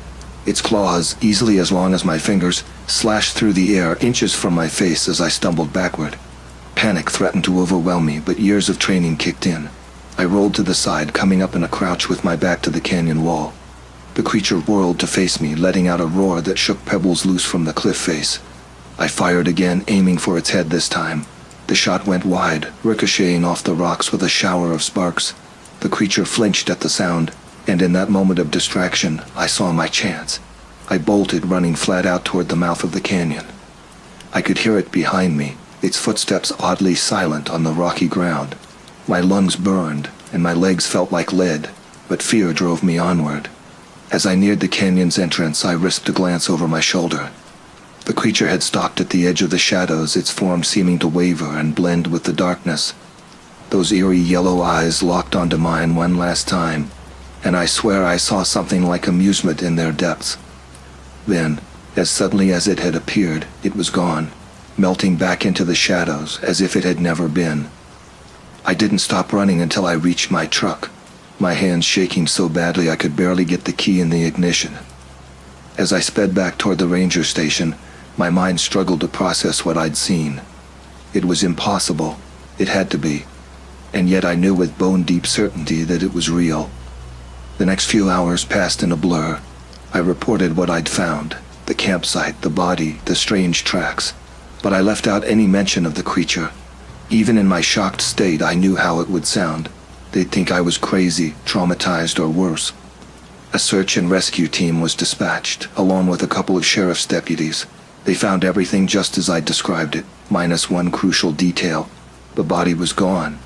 Speaker 1: Its claws, easily as long as my fingers, slashed through the air inches from my face as I stumbled backward. Panic threatened to overwhelm me, but years of training kicked in. I rolled to the side, coming up in a crouch with my back to the canyon wall. The creature whirled to face me, letting out a roar that shook pebbles loose from the cliff face. I fired again, aiming for its head this time. The shot went wide, ricocheting off the rocks with a shower of sparks. The creature flinched at the sound, and in that moment of distraction, I saw my chance. I bolted, running flat out toward the mouth of the canyon. I could hear it behind me, its footsteps oddly silent on the rocky ground. My lungs burned, and my legs felt like lead, but fear drove me onward. As I neared the canyon's entrance, I risked a glance over my shoulder. The creature had stopped at the edge of the shadows, its form seeming to waver and blend with the darkness. Those eerie yellow eyes locked onto mine one last time, and I swear I saw something like amusement in their depths. Then, as suddenly as it had appeared, it was gone, melting back into the shadows as if it had never been. I didn't stop running until I reached my truck, my hands shaking so badly I could barely get the key in the ignition. As I sped back toward the ranger station, my mind struggled to process what I'd seen. It was impossible. It had to be. And yet I knew with bone-deep certainty that it was real. The next few hours passed in a blur. I reported what I'd found, the campsite, the body, the strange tracks, but I left out any mention of the creature. Even in my shocked state, I knew how it would sound. They'd think I was crazy, traumatized, or worse. A search and rescue team was dispatched, along with a couple of sheriff's deputies. They found everything just as I described it, minus one crucial detail. The body was gone.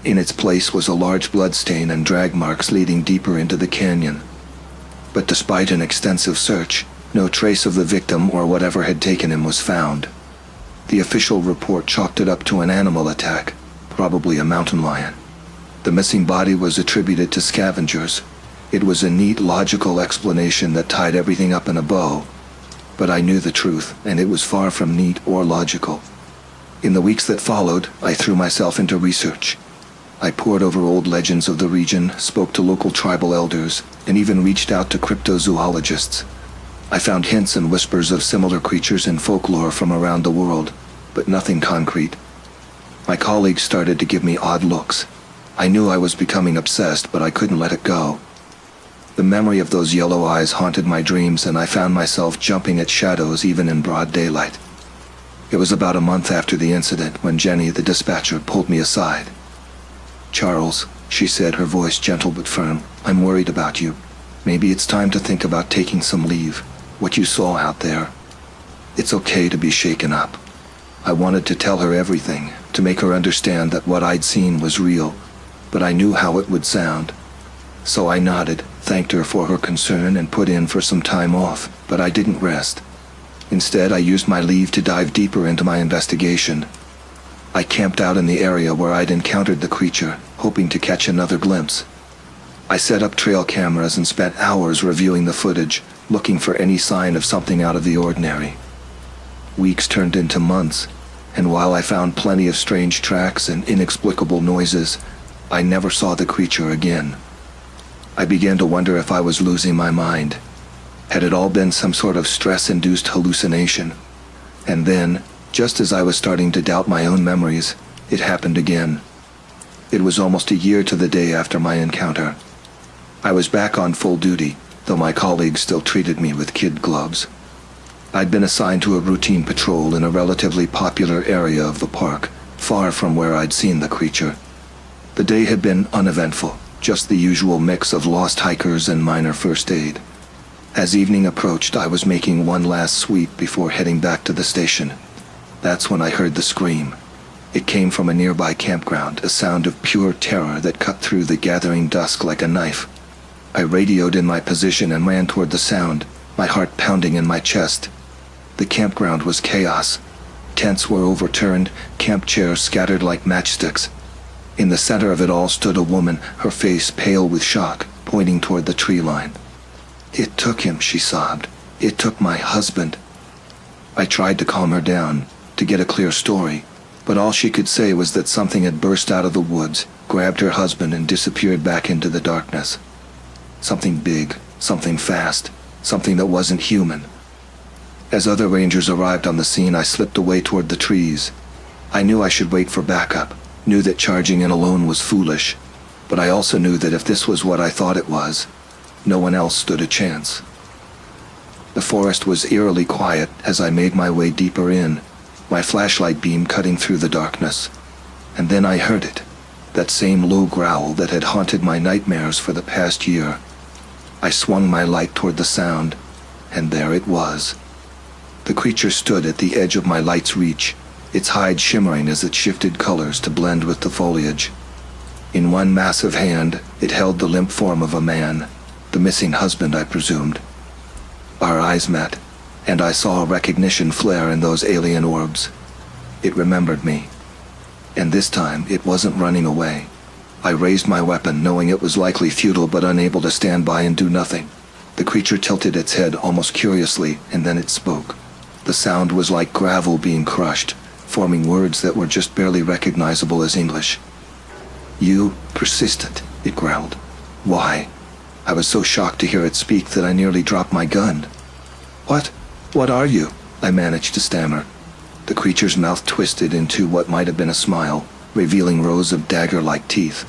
Speaker 1: In its place was a large bloodstain and drag marks leading deeper into the canyon. But despite an extensive search, no trace of the victim or whatever had taken him was found. The official report chalked it up to an animal attack, probably a mountain lion. The missing body was attributed to scavengers. It was a neat, logical explanation that tied everything up in a bow. But I knew the truth, and it was far from neat or logical. In the weeks that followed, I threw myself into research. I pored over old legends of the region, spoke to local tribal elders, and even reached out to cryptozoologists. I found hints and whispers of similar creatures in folklore from around the world, but nothing concrete. My colleagues started to give me odd looks. I knew I was becoming obsessed, but I couldn't let it go. The memory of those yellow eyes haunted my dreams, and I found myself jumping at shadows even in broad daylight. It was about a month after the incident when Jenny, the dispatcher, pulled me aside. "Charles," she said, her voice gentle but firm, "I'm worried about you. Maybe it's time to think about taking some leave. What you saw out there. It's okay to be shaken up." I wanted to tell her everything, to make her understand that what I'd seen was real, but I knew how it would sound. So I nodded, thanked her for her concern, and put in for some time off, but I didn't rest. Instead, I used my leave to dive deeper into my investigation. I camped out in the area where I'd encountered the creature, hoping to catch another glimpse. I set up trail cameras and spent hours reviewing the footage, looking for any sign of something out of the ordinary. Weeks turned into months, and while I found plenty of strange tracks and inexplicable noises, I never saw the creature again. I began to wonder if I was losing my mind. Had it all been some sort of stress-induced hallucination? And then, just as I was starting to doubt my own memories, it happened again. It was almost a year to the day after my encounter. I was back on full duty, though my colleagues still treated me with kid gloves. I'd been assigned to a routine patrol in a relatively popular area of the park, far from where I'd seen the creature. The day had been uneventful, just the usual mix of lost hikers and minor first aid. As evening approached, I was making one last sweep before heading back to the station. That's when I heard the scream. It came from a nearby campground, a sound of pure terror that cut through the gathering dusk like a knife. I radioed in my position and ran toward the sound, my heart pounding in my chest. The campground was chaos. Tents were overturned, camp chairs scattered like matchsticks. In the center of it all stood a woman, her face pale with shock, pointing toward the tree line. "It took him," she sobbed. "It took my husband." I tried to calm her down, to get a clear story, but all she could say was that something had burst out of the woods, grabbed her husband, and disappeared back into the darkness. Something big, something fast, something that wasn't human. As other rangers arrived on the scene, I slipped away toward the trees. I knew I should wait for backup, knew that charging in alone was foolish, but I also knew that if this was what I thought it was, no one else stood a chance. The forest was eerily quiet as I made my way deeper in, my flashlight beam cutting through the darkness. And then I heard it, that same low growl that had haunted my nightmares for the past year. I swung my light toward the sound, and there it was. The creature stood at the edge of my light's reach, its hide shimmering as it shifted colors to blend with the foliage. In one massive hand, it held the limp form of a man, the missing husband, I presumed. Our eyes met, and I saw recognition flare in those alien orbs. It remembered me. And this time, it wasn't running away. I raised my weapon, knowing it was likely futile but unable to stand by and do nothing. The creature tilted its head almost curiously, and then it spoke. The sound was like gravel being crushed, forming words that were just barely recognizable as English. "You persistent," it growled. "Why?" I was so shocked to hear it speak that I nearly dropped my gun. What are you?" I managed to stammer. The creature's mouth twisted into what might have been a smile, revealing rows of dagger-like teeth.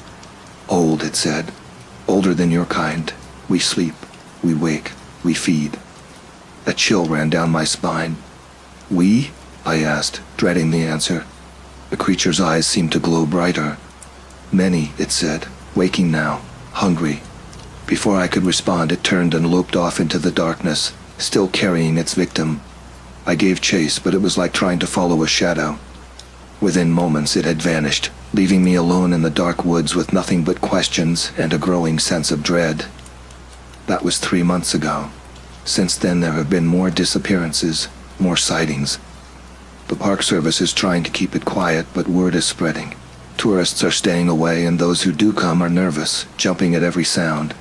Speaker 1: "Old," it said. "Older than your kind. We sleep, we wake, we feed." A chill ran down my spine. "We?" I asked, dreading the answer. The creature's eyes seemed to glow brighter. "Many," it said, "waking now, hungry." Before I could respond, it turned and loped off into the darkness, still carrying its victim. I gave chase, but it was like trying to follow a shadow. Within moments it had vanished, leaving me alone in the dark woods with nothing but questions and a growing sense of dread. That was 3 months ago. Since then there have been more disappearances, more sightings. The Park Service is trying to keep it quiet, but word is spreading. Tourists are staying away, and those who do come are nervous, jumping at every sound.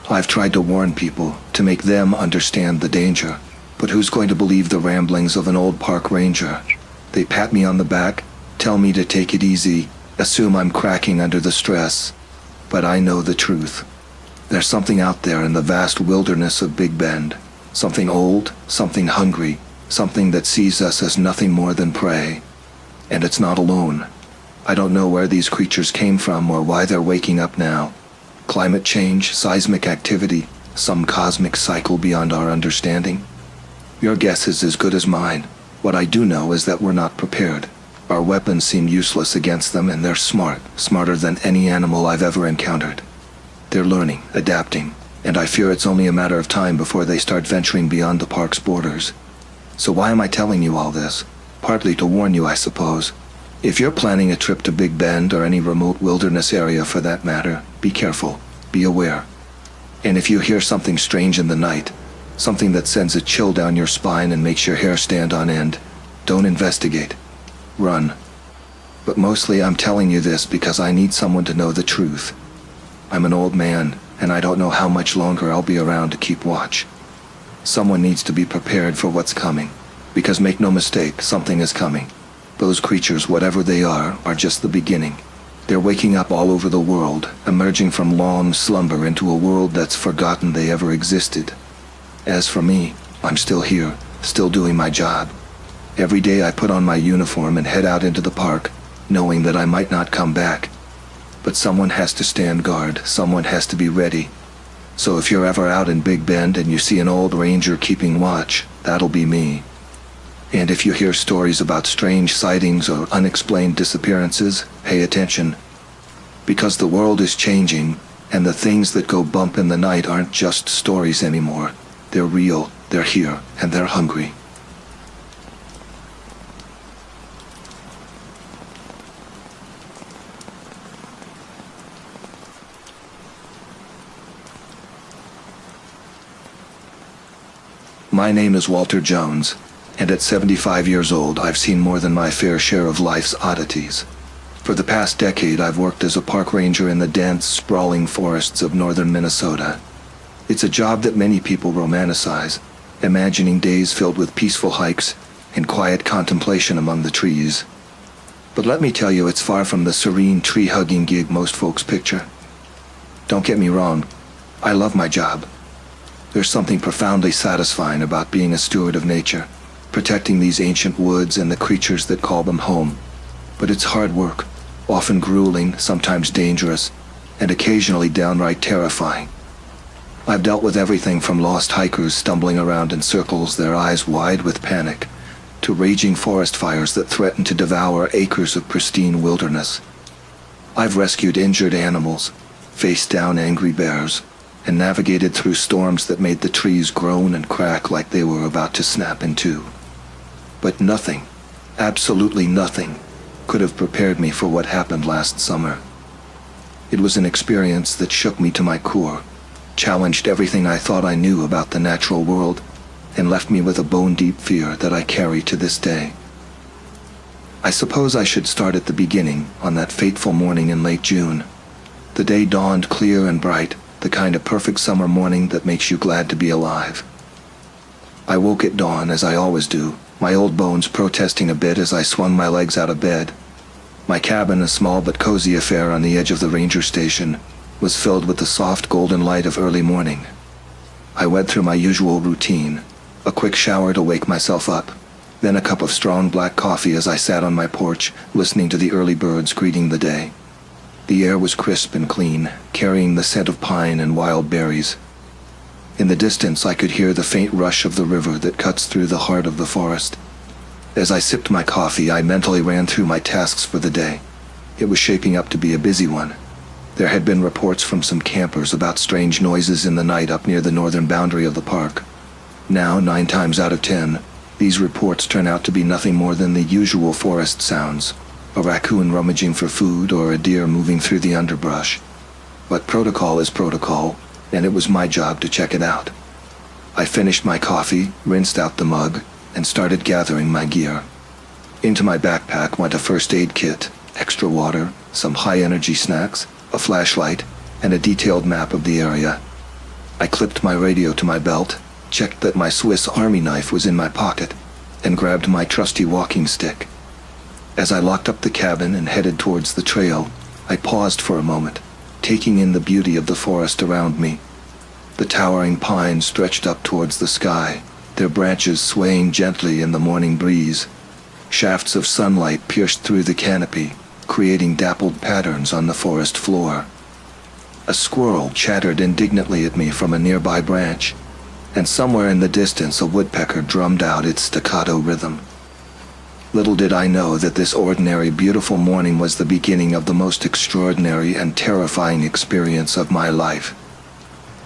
Speaker 1: I've tried to warn people, to make them understand the danger, but who's going to believe the ramblings of an old park ranger? They pat me on the back, tell me to take it easy, assume I'm cracking under the stress. But I know the truth. There's something out there in the vast wilderness of Big Bend. Something old, something hungry, something that sees us as nothing more than prey. And it's not alone. I don't know where these creatures came from or why they're waking up now, Climate change, seismic activity, some cosmic cycle beyond our understanding? Your guess is as good as mine. What I do know is that we're not prepared. Our weapons seem useless against them, and they're smart, smarter than any animal I've ever encountered. They're learning, adapting, and I fear it's only a matter of time before they start venturing beyond the park's borders. So why am I telling you all this? Partly to warn you, I suppose. If you're planning a trip to Big Bend or any remote wilderness area for that matter, be careful, be aware. And if you hear something strange in the night, something that sends a chill down your spine and makes your hair stand on end, don't investigate. Run. But mostly I'm telling you this because I need someone to know the truth. I'm an old man, and I don't know how much longer I'll be around to keep watch. Someone needs to be prepared for what's coming, because make no mistake, something is coming. Those creatures, whatever they are just the beginning. They're waking up all over the world, emerging from long slumber into a world that's forgotten they ever existed. As for me, I'm still here, still doing my job. Every day I put on my uniform and head out into the park, knowing that I might not come back. But someone has to stand guard, someone has to be ready. So if you're ever out in Big Bend and you see an old ranger keeping watch, that'll be me. And if you hear stories about strange sightings or unexplained disappearances, pay attention. Because the world is changing, and the things that go bump in the night aren't just stories anymore. They're real, they're here, and they're hungry. My name is Walter Jones, and at 75 years old, I've seen more than my fair share of life's oddities. For the past decade, I've worked as a park ranger in the dense, sprawling forests of northern Minnesota. It's a job that many people romanticize, imagining days filled with peaceful hikes and quiet contemplation among the trees. But let me tell you, it's far from the serene, tree-hugging gig most folks picture. Don't get me wrong, I love my job. There's something profoundly satisfying about being a steward of nature, protecting these ancient woods and the creatures that call them home. But it's hard work, often grueling, sometimes dangerous, and occasionally downright terrifying. I've dealt with everything from lost hikers stumbling around in circles, their eyes wide with panic, to raging forest fires that threaten to devour acres of pristine wilderness. I've rescued injured animals, faced down angry bears, and navigated through storms that made the trees groan and crack like they were about to snap in two. But nothing, absolutely nothing, could have prepared me for what happened last summer. It was an experience that shook me to my core, challenged everything I thought I knew about the natural world, and left me with a bone-deep fear that I carry to this day. I suppose I should start at the beginning, on that fateful morning in late June. The day dawned clear and bright, the kind of perfect summer morning that makes you glad to be alive. I woke at dawn, as I always do, my old bones protesting a bit as I swung my legs out of bed. My cabin, a small but cozy affair on the edge of the ranger station, was filled with the soft golden light of early morning. I went through my usual routine, a quick shower to wake myself up, then a cup of strong black coffee as I sat on my porch, listening to the early birds greeting the day. The air was crisp and clean, carrying the scent of pine and wild berries. In the distance, I could hear the faint rush of the river that cuts through the heart of the forest. As I sipped my coffee, I mentally ran through my tasks for the day. It was shaping up to be a busy one. There had been reports from some campers about strange noises in the night up near the northern boundary of the park. Now, 9 times out of 10, these reports turn out to be nothing more than the usual forest sounds. A raccoon rummaging for food or a deer moving through the underbrush. But protocol is protocol, and it was my job to check it out. I finished my coffee, rinsed out the mug, and started gathering my gear. Into my backpack went a first aid kit, extra water, some high-energy snacks, a flashlight, and a detailed map of the area. I clipped my radio to my belt, checked that my Swiss Army knife was in my pocket, and grabbed my trusty walking stick. As I locked up the cabin and headed towards the trail, I paused for a moment, taking in the beauty of the forest around me. The towering pines stretched up towards the sky, their branches swaying gently in the morning breeze. Shafts of sunlight pierced through the canopy, creating dappled patterns on the forest floor. A squirrel chattered indignantly at me from a nearby branch, and somewhere in the distance a woodpecker drummed out its staccato rhythm. Little did I know that this ordinary, beautiful morning was the beginning of the most extraordinary and terrifying experience of my life.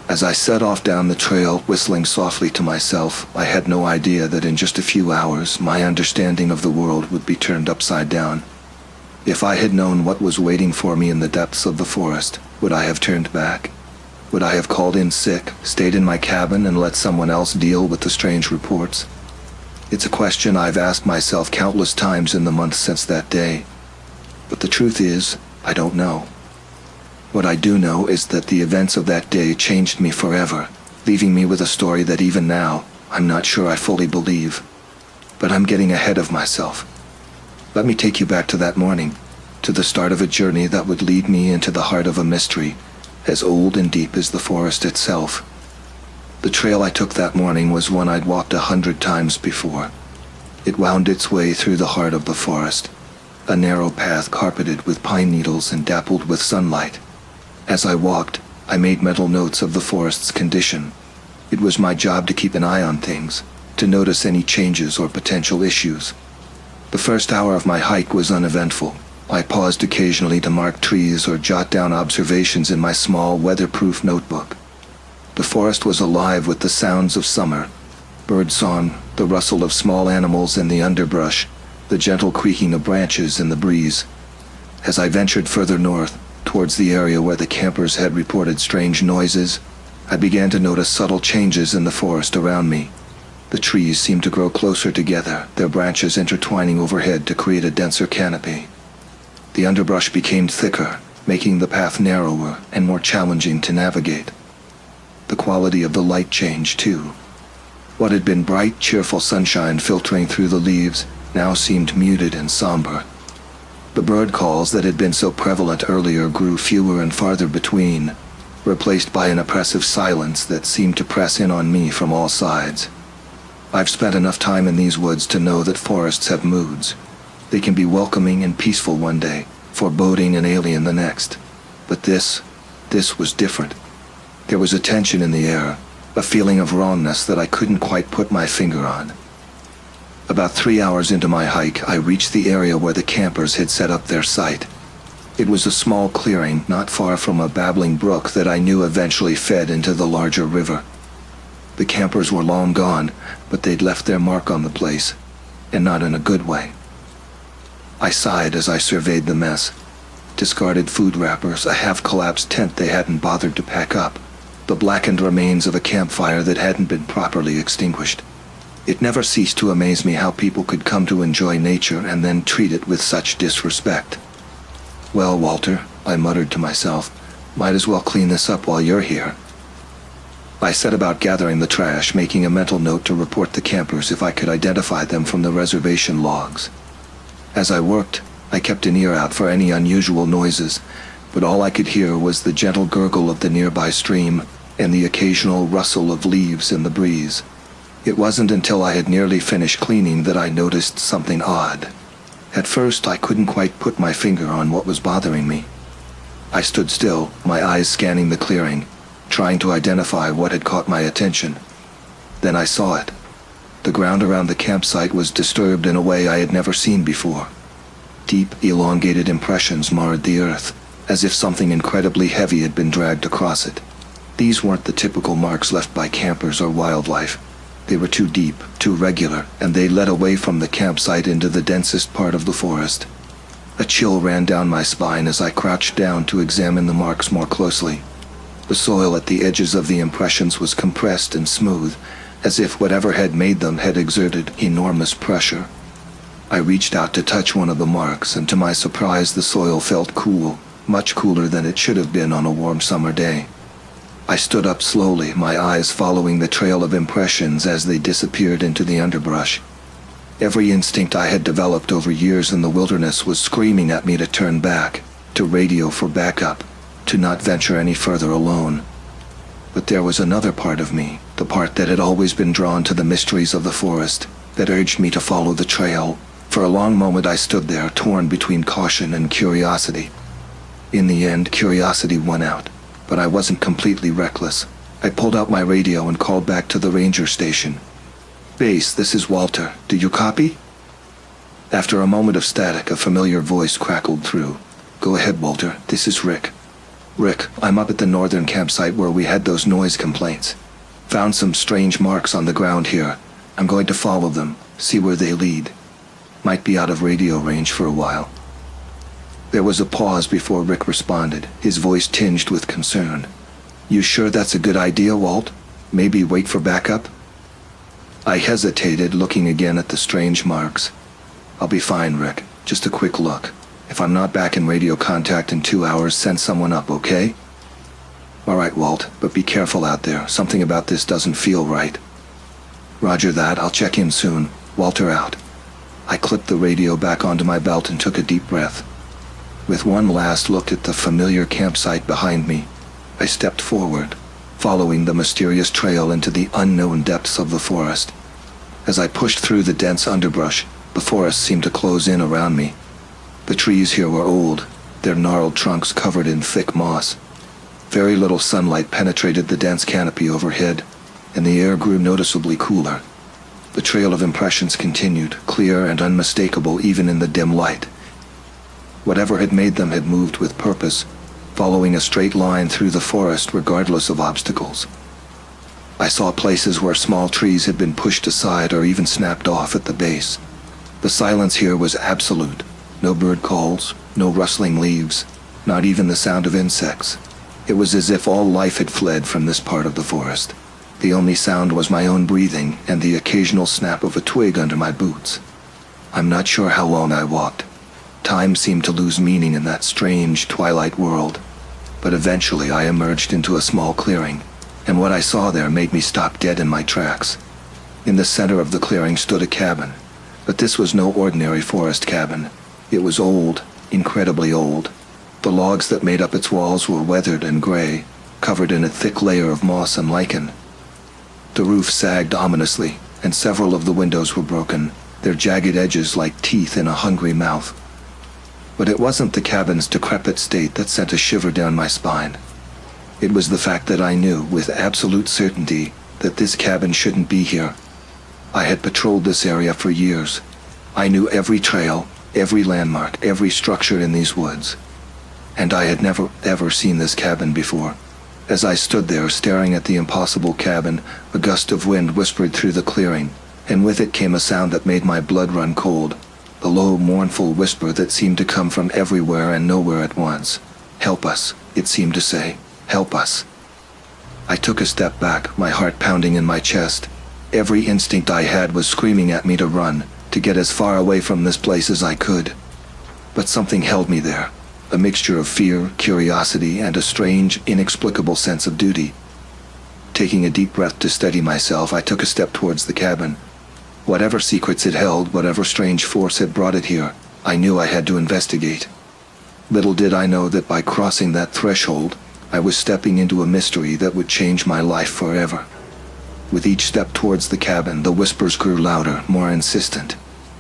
Speaker 1: As I set off down the trail, whistling softly to myself, I had no idea that in just a few hours my understanding of the world would be turned upside down. If I had known what was waiting for me in the depths of the forest, would I have turned back? Would I have called in sick, stayed in my cabin, and let someone else deal with the strange reports? It's a question I've asked myself countless times in the months since that day. But the truth is, I don't know. What I do know is that the events of that day changed me forever, leaving me with a story that even now, I'm not sure I fully believe. But I'm getting ahead of myself. Let me take you back to that morning, to the start of a journey that would lead me into the heart of a mystery, as old and deep as the forest itself. The trail I took that morning was one I'd walked 100 times before. It wound its way through the heart of the forest, a narrow path carpeted with pine needles and dappled with sunlight. As I walked, I made mental notes of the forest's condition. It was my job to keep an eye on things, to notice any changes or potential issues. The first hour of my hike was uneventful. I paused occasionally to mark trees or jot down observations in my small, weatherproof notebook. The forest was alive with the sounds of summer, birdsong, the rustle of small animals in the underbrush, the gentle creaking of branches in the breeze. As I ventured further north, towards the area where the campers had reported strange noises, I began to notice subtle changes in the forest around me. The trees seemed to grow closer together, their branches intertwining overhead to create a denser canopy. The underbrush became thicker, making the path narrower and more challenging to navigate. The quality of the light changed, too. What had been bright, cheerful sunshine filtering through the leaves now seemed muted and somber. The bird calls that had been so prevalent earlier grew fewer and farther between, replaced by an oppressive silence that seemed to press in on me from all sides. I've spent enough time in these woods to know that forests have moods. They can be welcoming and peaceful one day, foreboding and alien the next. But this was different. There was a tension in the air, a feeling of wrongness that I couldn't quite put my finger on. About 3 hours into my hike, I reached the area where the campers had set up their site. It was a small clearing not far from a babbling brook that I knew eventually fed into the larger river. The campers were long gone, but they'd left their mark on the place, and not in a good way. I sighed as I surveyed the mess. Discarded food wrappers, a half-collapsed tent they hadn't bothered to pack up, the blackened remains of a campfire that hadn't been properly extinguished. It never ceased to amaze me how people could come to enjoy nature and then treat it with such disrespect. "Well, Walter," I muttered to myself, "might as well clean this up while you're here." I set about gathering the trash, making a mental note to report the campers if I could identify them from the reservation logs. As I worked, I kept an ear out for any unusual noises, but all I could hear was the gentle gurgle of the nearby stream and the occasional rustle of leaves in the breeze. It wasn't until I had nearly finished cleaning that I noticed something odd. At first, I couldn't quite put my finger on what was bothering me. I stood still, my eyes scanning the clearing, trying to identify what had caught my attention. Then I saw it. The ground around the campsite was disturbed in a way I had never seen before. Deep, elongated impressions marred the earth, as if something incredibly heavy had been dragged across it. These weren't the typical marks left by campers or wildlife. They were too deep, too regular, and they led away from the campsite into the densest part of the forest. A chill ran down my spine as I crouched down to examine the marks more closely. The soil at the edges of the impressions was compressed and smooth, as if whatever had made them had exerted enormous pressure. I reached out to touch one of the marks, and to my surprise the soil felt cool, much cooler than it should have been on a warm summer day. I stood up slowly, my eyes following the trail of impressions as they disappeared into the underbrush. Every instinct I had developed over years in the wilderness was screaming at me to turn back, to radio for backup, to not venture any further alone. But there was another part of me, the part that had always been drawn to the mysteries of the forest, that urged me to follow the trail. For a long moment I stood there, torn between caution and curiosity. In the end, curiosity won out. but I wasn't completely reckless. I pulled out my radio and called back to the ranger station. "Base, this is Walter. Do you copy?" After a moment of static, a familiar voice crackled through. "Go ahead, Walter. This is Rick." "Rick, I'm up at the northern campsite where we had those noise complaints. Found some strange marks on the ground here. I'm going to follow them, see where they lead. Might be out of radio range for a while." There was a pause before Rick responded, his voice tinged with concern. "You sure that's a good idea, Walt? Maybe wait for backup?" I hesitated, looking again at the strange marks. "I'll be fine, Rick. Just a quick look. If I'm not back in radio contact in 2 hours, send someone up, okay?" "All right, Walt, but be careful out there. Something about this doesn't feel right." "Roger that. I'll check in soon. Walter out." I clipped the radio back onto my belt and took a deep breath. With one last look at the familiar campsite behind me, I stepped forward, following the mysterious trail into the unknown depths of the forest. As I pushed through the dense underbrush, the forest seemed to close in around me. The trees here were old, their gnarled trunks covered in thick moss. Very little sunlight penetrated the dense canopy overhead, and the air grew noticeably cooler. The trail of impressions continued, clear and unmistakable even in the dim light. Whatever had made them had moved with purpose, following a straight line through the forest regardless of obstacles. I saw places where small trees had been pushed aside or even snapped off at the base. The silence here was absolute. No bird calls, no rustling leaves, not even the sound of insects. It was as if all life had fled from this part of the forest. The only sound was my own breathing and the occasional snap of a twig under my boots. I'm not sure how long I walked. Time seemed to lose meaning in that strange twilight world, but eventually I emerged into a small clearing, and what I saw there made me stop dead in my tracks. In the center of the clearing stood a cabin, but this was no ordinary forest cabin. It was old, incredibly old. The logs that made up its walls were weathered and gray, covered in a thick layer of moss and lichen. The roof sagged ominously, and several of the windows were broken, their jagged edges like teeth in a hungry mouth. But it wasn't the cabin's decrepit state that sent a shiver down my spine. It was the fact that I knew, with absolute certainty, that this cabin shouldn't be here. I had patrolled this area for years. I knew every trail, every landmark, every structure in these woods. And I had never, ever seen this cabin before. As I stood there staring at the impossible cabin, a gust of wind whispered through the clearing, and with it came a sound that made my blood run cold. A low, mournful whisper that seemed to come from everywhere and nowhere at once. "Help us," it seemed to say. "Help us." I took a step back, my heart pounding in my chest. Every instinct I had was screaming at me to run, to get as far away from this place as I could. But something held me there, a mixture of fear, curiosity, and a strange, inexplicable sense of duty. Taking a deep breath to steady myself, I took a step towards the cabin. Whatever secrets it held, whatever strange force had brought it here, I knew I had to investigate. Little did I know that by crossing that threshold, I was stepping into a mystery that would change my life forever. With each step towards the cabin, the whispers grew louder, more insistent.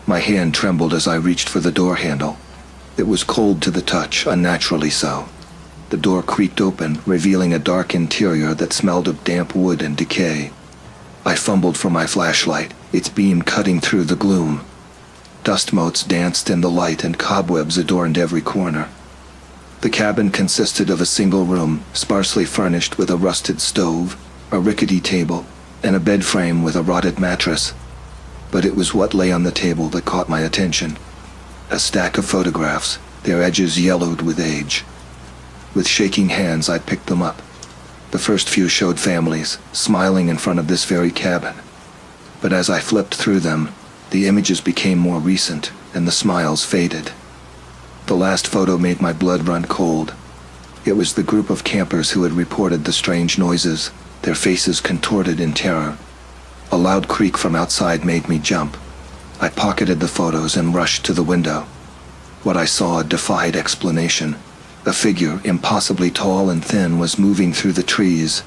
Speaker 1: My hand trembled as I reached for the door handle. It was cold to the touch, unnaturally so. The door creaked open, revealing a dark interior that smelled of damp wood and decay. I fumbled for my flashlight, its beam cutting through the gloom. Dust motes danced in the light and cobwebs adorned every corner. The cabin consisted of a single room, sparsely furnished with a rusted stove, a rickety table, and a bed frame with a rotted mattress. But it was what lay on the table that caught my attention. A stack of photographs, their edges yellowed with age. With shaking hands, I picked them up. The first few showed families, smiling in front of this very cabin. But as I flipped through them, the images became more recent, and the smiles faded. The last photo made my blood run cold. It was the group of campers who had reported the strange noises, their faces contorted in terror. A loud creak from outside made me jump. I pocketed the photos and rushed to the window. What I saw defied explanation. A figure, impossibly tall and thin, was moving through the trees.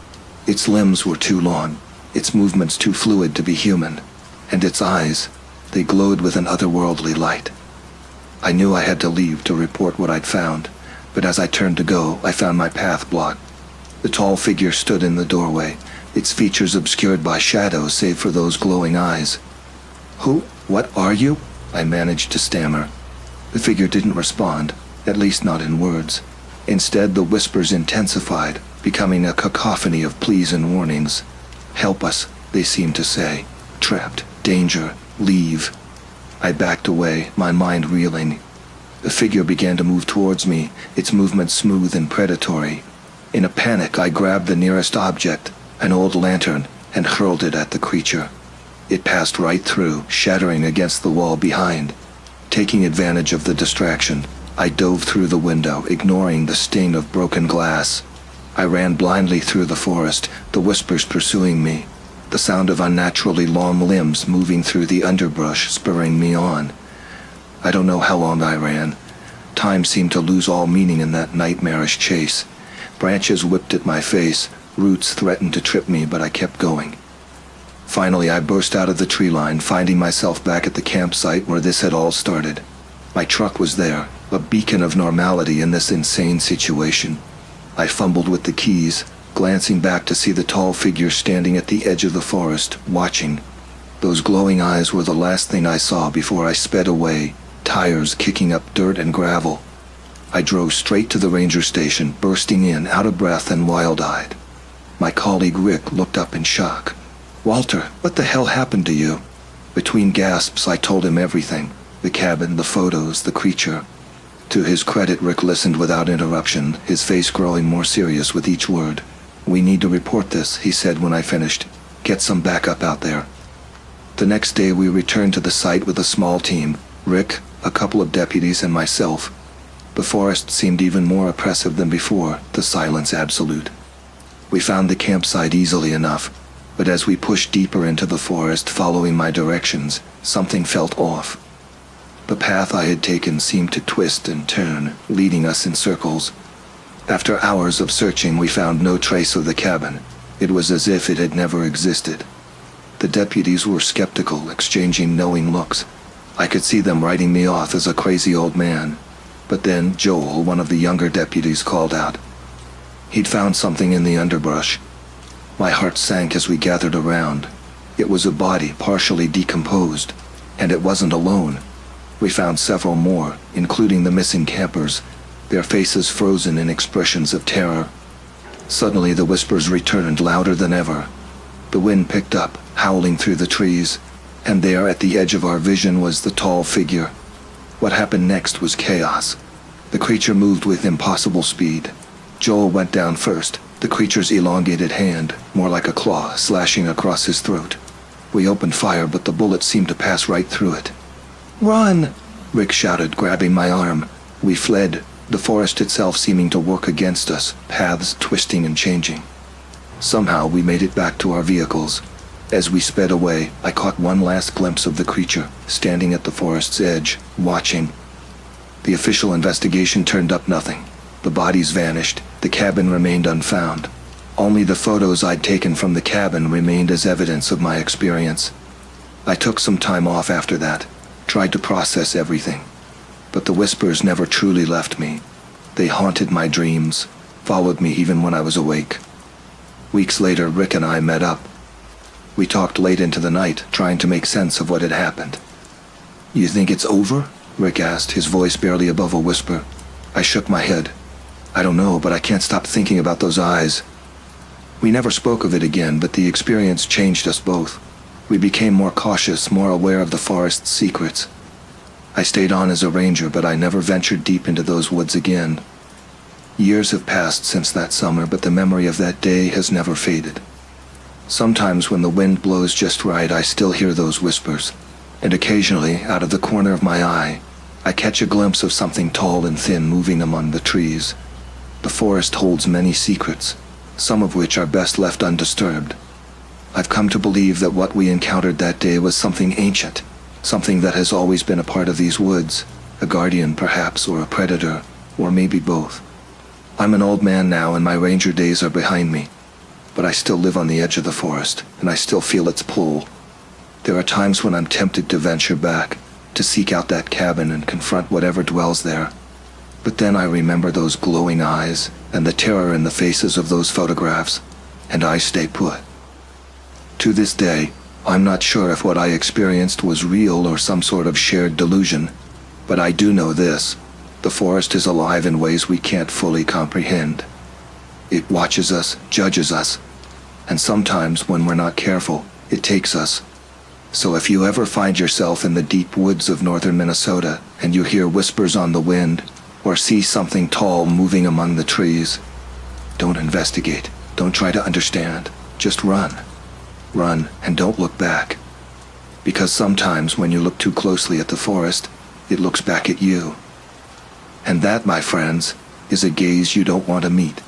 Speaker 1: Its limbs were too long, its movements too fluid to be human, and its eyes, they glowed with an otherworldly light. I knew I had to leave to report what I'd found, but as I turned to go, I found my path blocked. The tall figure stood in the doorway, its features obscured by shadows save for those glowing eyes. What are you?" I managed to stammer. The figure didn't respond, at least not in words. Instead, the whispers intensified, becoming a cacophony of pleas and warnings. "Help us," they seemed to say. "Trapped. Danger. Leave." I backed away, my mind reeling. The figure began to move towards me, its movements smooth and predatory. In a panic, I grabbed the nearest object, an old lantern, and hurled it at the creature. It passed right through, shattering against the wall behind. Taking advantage of the distraction, I dove through the window, ignoring the sting of broken glass. I ran blindly through the forest, the whispers pursuing me, the sound of unnaturally long limbs moving through the underbrush spurring me on. I don't know how long I ran. Time seemed to lose all meaning in that nightmarish chase. Branches whipped at my face, roots threatened to trip me, but I kept going. Finally, I burst out of the tree line, finding myself back at the campsite where this had all started. My truck was there, a beacon of normality in this insane situation. I fumbled with the keys, glancing back to see the tall figure standing at the edge of the forest, watching. Those glowing eyes were the last thing I saw before I sped away, tires kicking up dirt and gravel. I drove straight to the ranger station, bursting in, out of breath and wild-eyed. My colleague Rick looked up in shock. "Walter, what the hell happened to you?" Between gasps, I told him everything. The cabin, the photos, the creature. To his credit, Rick listened without interruption, his face growing more serious with each word. "We need to report this," he said when I finished. "Get some backup out there." The next day we returned to the site with a small team, Rick, a couple of deputies, and myself. The forest seemed even more oppressive than before, the silence absolute. We found the campsite easily enough, but as we pushed deeper into the forest following my directions, something felt off. The path I had taken seemed to twist and turn, leading us in circles. After hours of searching, we found no trace of the cabin. It was as if it had never existed. The deputies were skeptical, exchanging knowing looks. I could see them writing me off as a crazy old man. But then Joel, one of the younger deputies, called out. He'd found something in the underbrush. My heart sank as we gathered around. It was a body partially decomposed, and it wasn't alone. We found several more, including the missing campers, their faces frozen in expressions of terror. Suddenly the whispers returned louder than ever. The wind picked up, howling through the trees, and there at the edge of our vision was the tall figure. What happened next was chaos. The creature moved with impossible speed. Joel went down first, the creature's elongated hand, more like a claw, slashing across his throat. We opened fire, but the bullet seemed to pass right through it. "Run!" Rick shouted, grabbing my arm. We fled, the forest itself seeming to work against us, paths twisting and changing. Somehow we made it back to our vehicles. As we sped away, I caught one last glimpse of the creature, standing at the forest's edge, watching. The official investigation turned up nothing. The bodies vanished, the cabin remained unfound. Only the photos I'd taken from the cabin remained as evidence of my experience. I took some time off after that, tried to process everything. But the whispers never truly left me. They haunted my dreams, followed me even when I was awake. Weeks later, Rick and I met up. We talked late into the night, trying to make sense of what had happened. "You think it's over?" Rick asked, his voice barely above a whisper. I shook my head. "I don't know, but I can't stop thinking about those eyes." We never spoke of it again, but the experience changed us both. We became more cautious, more aware of the forest's secrets. I stayed on as a ranger, but I never ventured deep into those woods again. Years have passed since that summer, but the memory of that day has never faded. Sometimes when the wind blows just right, I still hear those whispers, and occasionally, out of the corner of my eye, I catch a glimpse of something tall and thin moving among the trees. The forest holds many secrets, some of which are best left undisturbed. I've come to believe that what we encountered that day was something ancient, something that has always been a part of these woods, a guardian perhaps, or a predator, or maybe both. I'm an old man now and my ranger days are behind me, but I still live on the edge of the forest, and I still feel its pull. There are times when I'm tempted to venture back, to seek out that cabin and confront whatever dwells there. But then I remember those glowing eyes and the terror in the faces of those photographs, and I stay put. To this day, I'm not sure if what I experienced was real or some sort of shared delusion, but I do know this: the forest is alive in ways we can't fully comprehend. It watches us, judges us, and sometimes when we're not careful, it takes us. So if you ever find yourself in the deep woods of northern Minnesota and you hear whispers on the wind, or see something tall moving among the trees, don't investigate, don't try to understand, just run. Run and don't look back. Because sometimes when you look too closely at the forest, it looks back at you. And that, my friends, is a gaze you don't want to meet.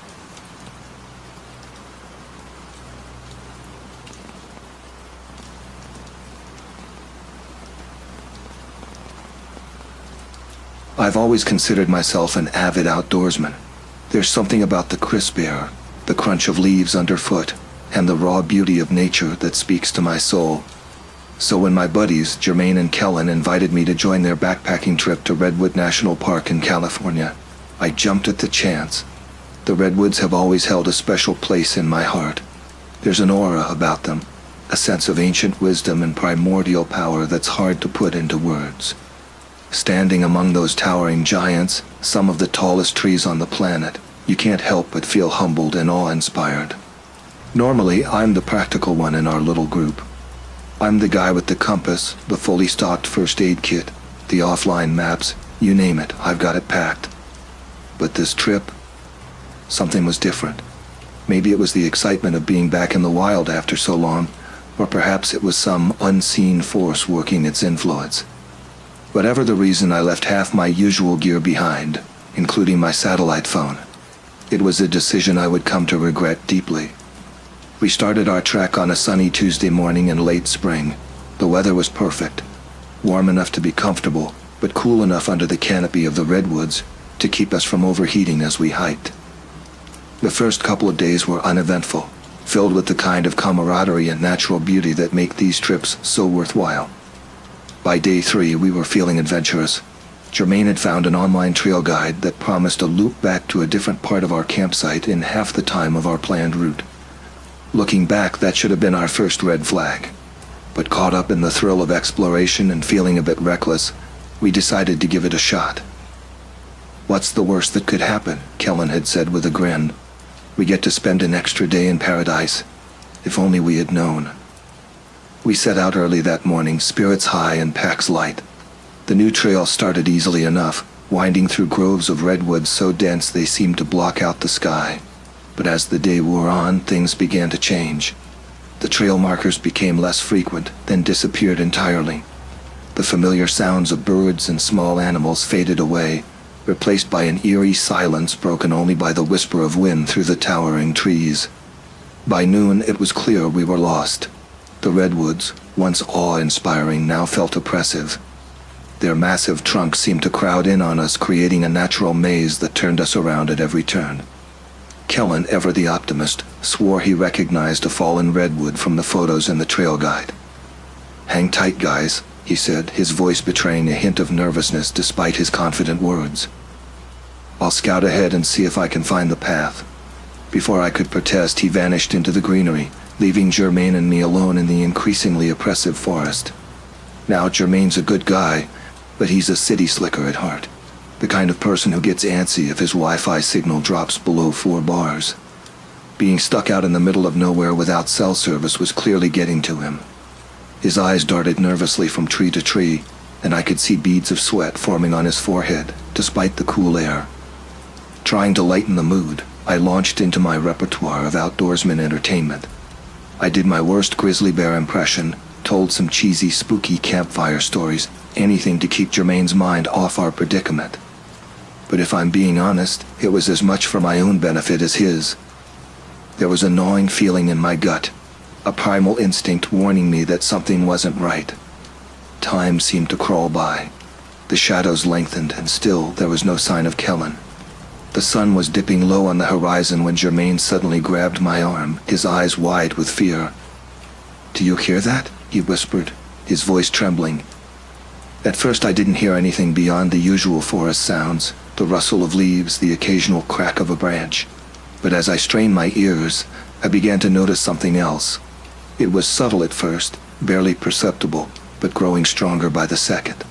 Speaker 1: I've always considered myself an avid outdoorsman. There's something about the crisp air, the crunch of leaves underfoot, and the raw beauty of nature that speaks to my soul. So when my buddies, Jermaine and Kellen, invited me to join their backpacking trip to Redwood National Park in California, I jumped at the chance. The redwoods have always held a special place in my heart. There's an aura about them, a sense of ancient wisdom and primordial power that's hard to put into words. Standing among those towering giants, some of the tallest trees on the planet, you can't help but feel humbled and awe-inspired. Normally, I'm the practical one in our little group. I'm the guy with the compass, the fully stocked first aid kit, the offline maps, you name it, I've got it packed. But this trip, something was different. Maybe it was the excitement of being back in the wild after so long, or perhaps it was some unseen force working its influence. Whatever the reason, I left half my usual gear behind, including my satellite phone. It was a decision I would come to regret deeply. We started our trek on a sunny Tuesday morning in late spring. The weather was perfect, warm enough to be comfortable, but cool enough under the canopy of the redwoods to keep us from overheating as we hiked. The first couple of days were uneventful, filled with the kind of camaraderie and natural beauty that make these trips so worthwhile. By day 3, we were feeling adventurous. Jermaine had found an online trail guide that promised a loop back to a different part of our campsite in half the time of our planned route. Looking back, that should have been our first red flag. But caught up in the thrill of exploration and feeling a bit reckless, we decided to give it a shot. "What's the worst that could happen?" Kellen had said with a grin. "We get to spend an extra day in paradise. If only we had known." We set out early that morning, spirits high and packs light. The new trail started easily enough, winding through groves of redwoods so dense they seemed to block out the sky. But as the day wore on, things began to change. The trail markers became less frequent, then disappeared entirely. The familiar sounds of birds and small animals faded away, replaced by an eerie silence broken only by the whisper of wind through the towering trees. By noon, it was clear we were lost. The redwoods, once awe-inspiring, now felt oppressive. Their massive trunks seemed to crowd in on us, creating a natural maze that turned us around at every turn. Kellen, ever the optimist, swore he recognized a fallen redwood from the photos in the trail guide. "Hang tight, guys," he said, his voice betraying a hint of nervousness despite his confident words. "I'll scout ahead and see if I can find the path." Before I could protest, he vanished into the greenery, leaving Jermaine and me alone in the increasingly oppressive forest. Now, Jermaine's a good guy, but he's a city slicker at heart. The kind of person who gets antsy if his Wi-Fi signal drops below 4 bars. Being stuck out in the middle of nowhere without cell service was clearly getting to him. His eyes darted nervously from tree to tree, and I could see beads of sweat forming on his forehead, despite the cool air. Trying to lighten the mood, I launched into my repertoire of outdoorsman entertainment. I did my worst grizzly bear impression, told some cheesy, spooky campfire stories, anything to keep Jermaine's mind off our predicament. But if I'm being honest, it was as much for my own benefit as his. There was a gnawing feeling in my gut, a primal instinct warning me that something wasn't right. Time seemed to crawl by. The shadows lengthened, and still there was no sign of Kellen. The sun was dipping low on the horizon when Jermaine suddenly grabbed my arm, his eyes wide with fear. "Do you hear that?" he whispered, his voice trembling. At first I didn't hear anything beyond the usual forest sounds, the rustle of leaves, the occasional crack of a branch. But as I strained my ears, I began to notice something else. It was subtle at first, barely perceptible, but growing stronger by the second.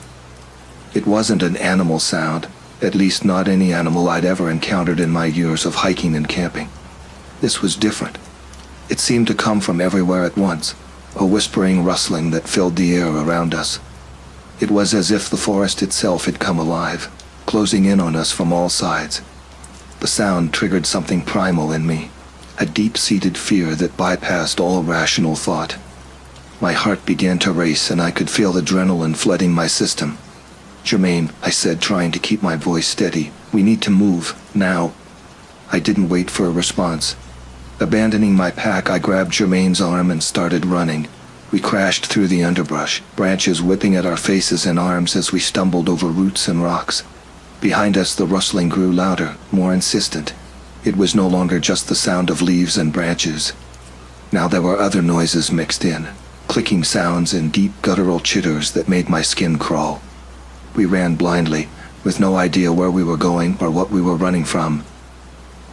Speaker 1: It wasn't an animal sound, at least not any animal I'd ever encountered in my years of hiking and camping. This was different. It seemed to come from everywhere at once, a whispering rustling that filled the air around us. It was as if the forest itself had come alive, closing in on us from all sides. The sound triggered something primal in me, a deep-seated fear that bypassed all rational thought. My heart began to race and I could feel the adrenaline flooding my system. "Jermaine," I said, trying to keep my voice steady, "we need to move, now." I didn't wait for a response. Abandoning my pack, I grabbed Jermaine's arm and started running. We crashed through the underbrush, branches whipping at our faces and arms as we stumbled over roots and rocks. Behind us, the rustling grew louder, more insistent. It was no longer just the sound of leaves and branches. Now there were other noises mixed in, clicking sounds and deep guttural chitters that made my skin crawl. We ran blindly, with no idea where we were going or what we were running from.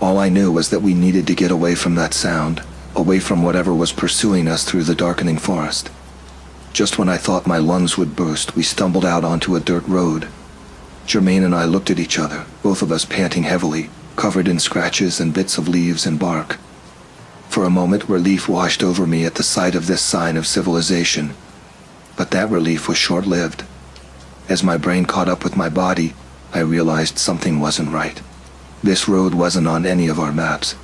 Speaker 1: All I knew was that we needed to get away from that sound, away from whatever was pursuing us through the darkening forest. Just when I thought my lungs would burst, we stumbled out onto a dirt road. Jermaine and I looked at each other, both of us panting heavily, covered in scratches and bits of leaves and bark. For a moment, relief washed over me at the sight of this sign of civilization. But that relief was short-lived. As my brain caught up with my body, I realized something wasn't right. This road wasn't on any of our maps,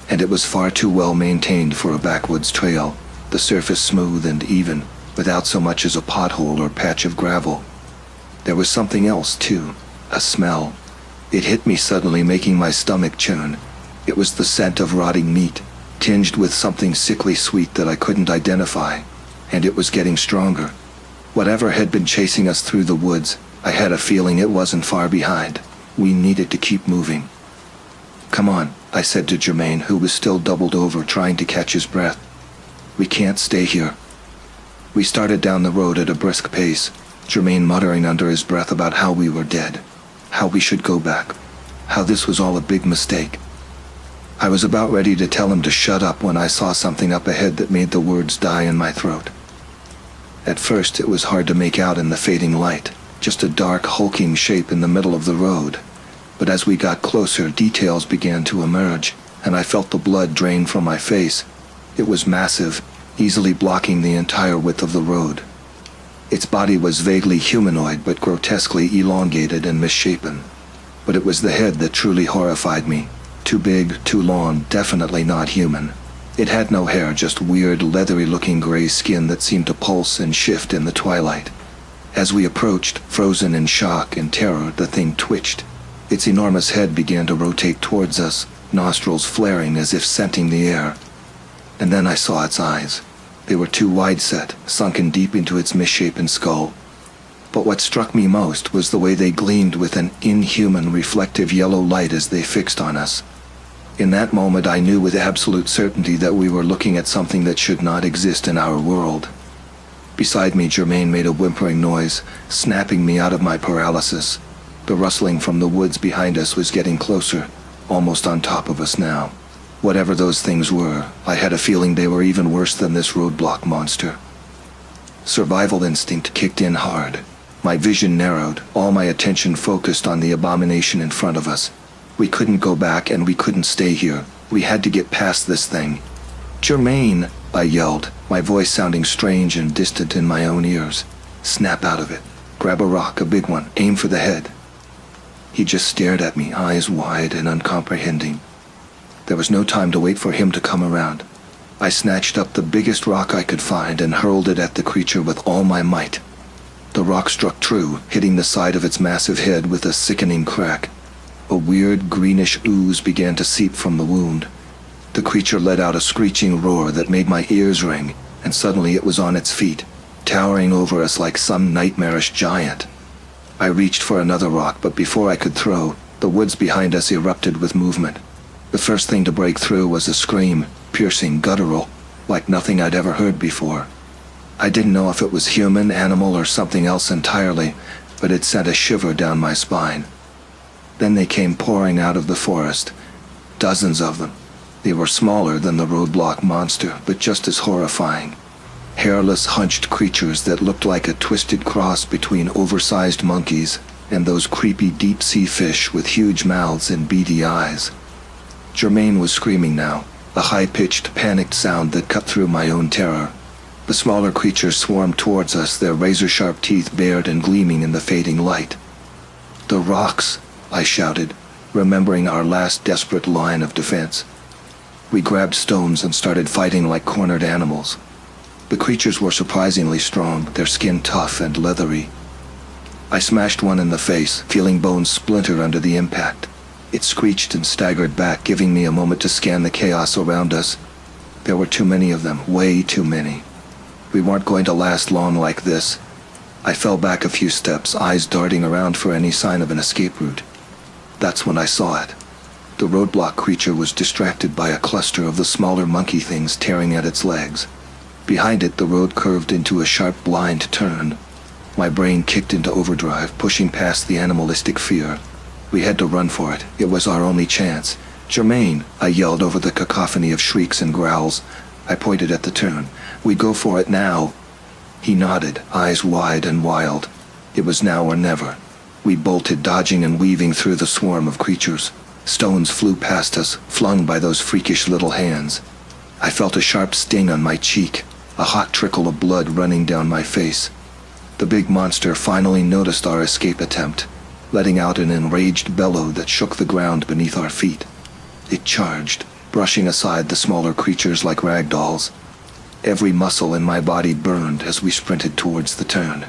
Speaker 1: and it was far too well maintained for a backwoods trail, the surface smooth and even, without so much as a pothole or patch of gravel. There was something else, too, a smell. It hit me suddenly, making my stomach churn. It was the scent of rotting meat, tinged with something sickly sweet that I couldn't identify, and it was getting stronger. Whatever had been chasing us through the woods, I had a feeling it wasn't far behind. We needed to keep moving. "Come on," I said to Jermaine, who was still doubled over trying to catch his breath. "We can't stay here." We started down the road at a brisk pace, Jermaine muttering under his breath about how we were dead, how we should go back, how this was all a big mistake. I was about ready to tell him to shut up when I saw something up ahead that made the words die in my throat. At first, it was hard to make out in the fading light, just a dark, hulking shape in the middle of the road. But as we got closer, details began to emerge, and I felt the blood drain from my face. It was massive, easily blocking the entire width of the road. Its body was vaguely humanoid, but grotesquely elongated and misshapen. But it was the head that truly horrified me. Too big, too long, definitely not human. It had no hair, just weird, leathery-looking gray skin that seemed to pulse and shift in the twilight. As we approached, frozen in shock and terror, the thing twitched. Its enormous head began to rotate towards us, nostrils flaring as if scenting the air. And then I saw its eyes. They were too wide-set, sunken deep into its misshapen skull. But what struck me most was the way they gleamed with an inhuman, reflective yellow light as they fixed on us. In that moment, I knew with absolute certainty that we were looking at something that should not exist in our world. Beside me, Jermaine made a whimpering noise, snapping me out of my paralysis. The rustling from the woods behind us was getting closer, almost on top of us now. Whatever those things were, I had a feeling they were even worse than this roadblock monster. Survival instinct kicked in hard. My vision narrowed, all my attention focused on the abomination in front of us. We couldn't go back and we couldn't stay here. We had to get past this thing. "Jermaine!" I yelled, my voice sounding strange and distant in my own ears. "Snap out of it. Grab a rock, a big one. Aim for the head." He just stared at me, eyes wide and uncomprehending. There was no time to wait for him to come around. I snatched up the biggest rock I could find and hurled it at the creature with all my might. The rock struck true, hitting the side of its massive head with a sickening crack. A weird greenish ooze began to seep from the wound. The creature let out a screeching roar that made my ears ring, and suddenly it was on its feet, towering over us like some nightmarish giant. I reached for another rock, but before I could throw, the woods behind us erupted with movement. The first thing to break through was a scream, piercing, guttural, like nothing I'd ever heard before. I didn't know if it was human, animal, or something else entirely, but it sent a shiver down my spine. Then they came pouring out of the forest. Dozens of them. They were smaller than the roadblock monster, but just as horrifying. Hairless, hunched creatures that looked like a twisted cross between oversized monkeys and those creepy deep-sea fish with huge mouths and beady eyes. Germaine was screaming now, a high-pitched, panicked sound that cut through my own terror. The smaller creatures swarmed towards us, their razor-sharp teeth bared and gleaming in the fading light. "The rocks!" I shouted, remembering our last desperate line of defense. We grabbed stones and started fighting like cornered animals. The creatures were surprisingly strong, their skin tough and leathery. I smashed one in the face, feeling bones splinter under the impact. It screeched and staggered back, giving me a moment to scan the chaos around us. There were too many of them, way too many. We weren't going to last long like this. I fell back a few steps, eyes darting around for any sign of an escape route. That's when I saw it. The roadblock creature was distracted by a cluster of the smaller monkey things tearing at its legs. Behind it, the road curved into a sharp blind turn. My brain kicked into overdrive, pushing past the animalistic fear. We had to run for it. It was our only chance. "Germaine!" I yelled over the cacophony of shrieks and growls. I pointed at the turn. "We go for it now." He nodded, eyes wide and wild. It was now or never. We bolted, dodging and weaving through the swarm of creatures. Stones flew past us, flung by those freakish little hands. I felt a sharp sting on my cheek, a hot trickle of blood running down my face. The big monster finally noticed our escape attempt, letting out an enraged bellow that shook the ground beneath our feet. It charged, brushing aside the smaller creatures like rag dolls. Every muscle in my body burned as we sprinted towards the turn.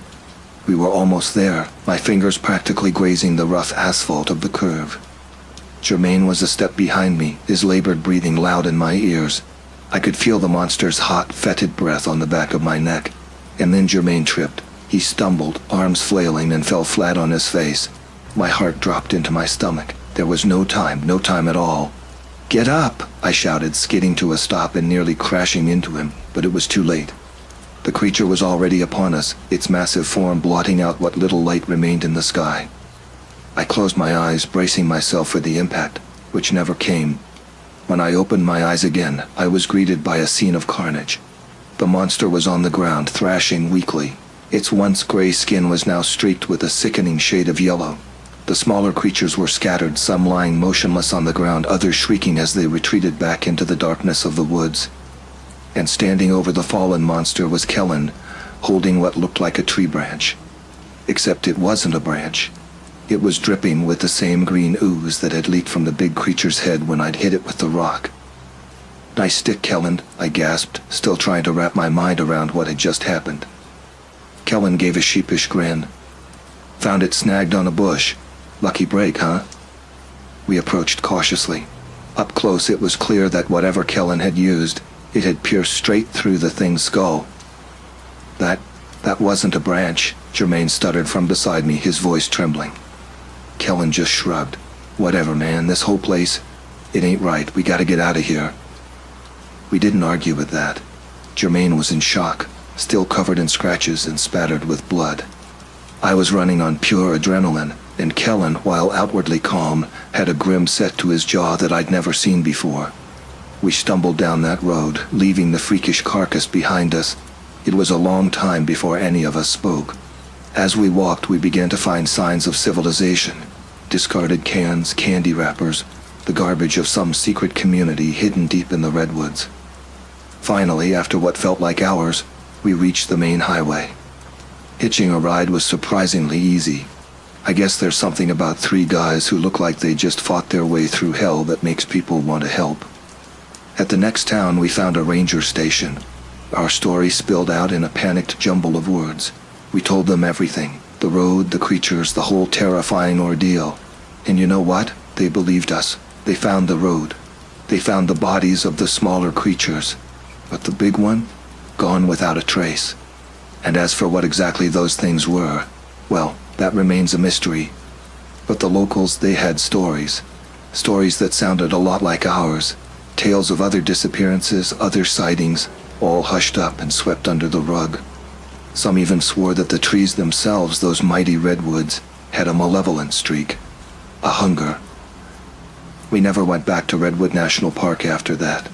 Speaker 1: We were almost there, my fingers practically grazing the rough asphalt of the curve. Germaine was a step behind me, his labored breathing loud in my ears. I could feel the monster's hot, fetid breath on the back of my neck. And then Germaine tripped. He stumbled, arms flailing, and fell flat on his face. My heart dropped into my stomach. There was no time at all. "Get up!" I shouted, skidding to a stop and nearly crashing into him, but it was too late. The creature was already upon us, its massive form blotting out what little light remained in the sky. I closed my eyes, bracing myself for the impact, which never came. When I opened my eyes again, I was greeted by a scene of carnage. The monster was on the ground, thrashing weakly. Its once gray skin was now streaked with a sickening shade of yellow. The smaller creatures were scattered, some lying motionless on the ground, others shrieking as they retreated back into the darkness of the woods. And standing over the fallen monster was Kellen, holding what looked like a tree branch. Except it wasn't a branch. It was dripping with the same green ooze that had leaked from the big creature's head when I'd hit it with the rock. "Nice stick, Kellen," I gasped, still trying to wrap my mind around what had just happened. Kellen gave a sheepish grin. "Found it snagged on a bush. Lucky break, huh?" We approached cautiously. Up close, it was clear that whatever Kellen had used, it had pierced straight through the thing's skull. That wasn't a branch," Germaine stuttered from beside me, his voice trembling. Kellen just shrugged. "Whatever, man, this whole place, it ain't right. We gotta get out of here." We didn't argue with that. Germaine was in shock, still covered in scratches and spattered with blood. I was running on pure adrenaline, and Kellen, while outwardly calm, had a grim set to his jaw that I'd never seen before. We stumbled down that road, leaving the freakish carcass behind us. It was a long time before any of us spoke. As we walked, we began to find signs of civilization. Discarded cans, candy wrappers, the garbage of some secret community hidden deep in the redwoods. Finally, after what felt like hours, we reached the main highway. Hitching a ride was surprisingly easy. I guess there's something about three guys who look like they just fought their way through hell that makes people want to help. At the next town, we found a ranger station. Our story spilled out in a panicked jumble of words. We told them everything. The road, the creatures, the whole terrifying ordeal. And you know what? They believed us. They found the road. They found the bodies of the smaller creatures. But the big one? Gone without a trace. And as for what exactly those things were, well, that remains a mystery. But the locals, they had stories. Stories that sounded a lot like ours. Tales of other disappearances, other sightings, all hushed up and swept under the rug. Some even swore that the trees themselves, those mighty redwoods, had a malevolent streak. a hunger. We never went back to Redwood National Park after that.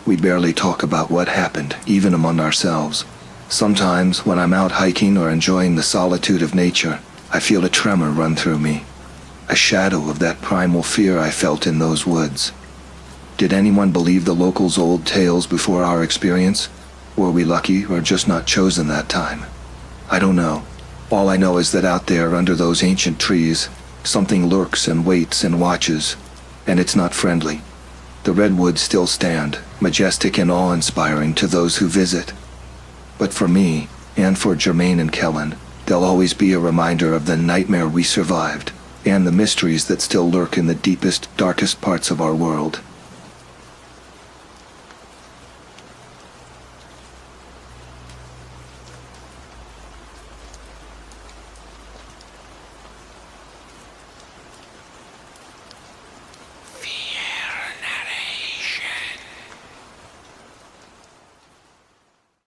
Speaker 1: We barely talk about what happened, even among ourselves. Sometimes, when I'm out hiking or enjoying the solitude of nature, I feel a tremor run through me. A shadow of that primal fear I felt in those woods. Did anyone believe the locals' old tales before our experience? Were we lucky or just not chosen that time? I don't know. All I know is that out there under those ancient trees, something lurks and waits and watches, and it's not friendly. The redwoods still stand, majestic and awe-inspiring to those who visit. But for me, and for Jermaine and Kellen, they'll always be a reminder of the nightmare we survived, and the mysteries that still lurk in the deepest, darkest parts of our world.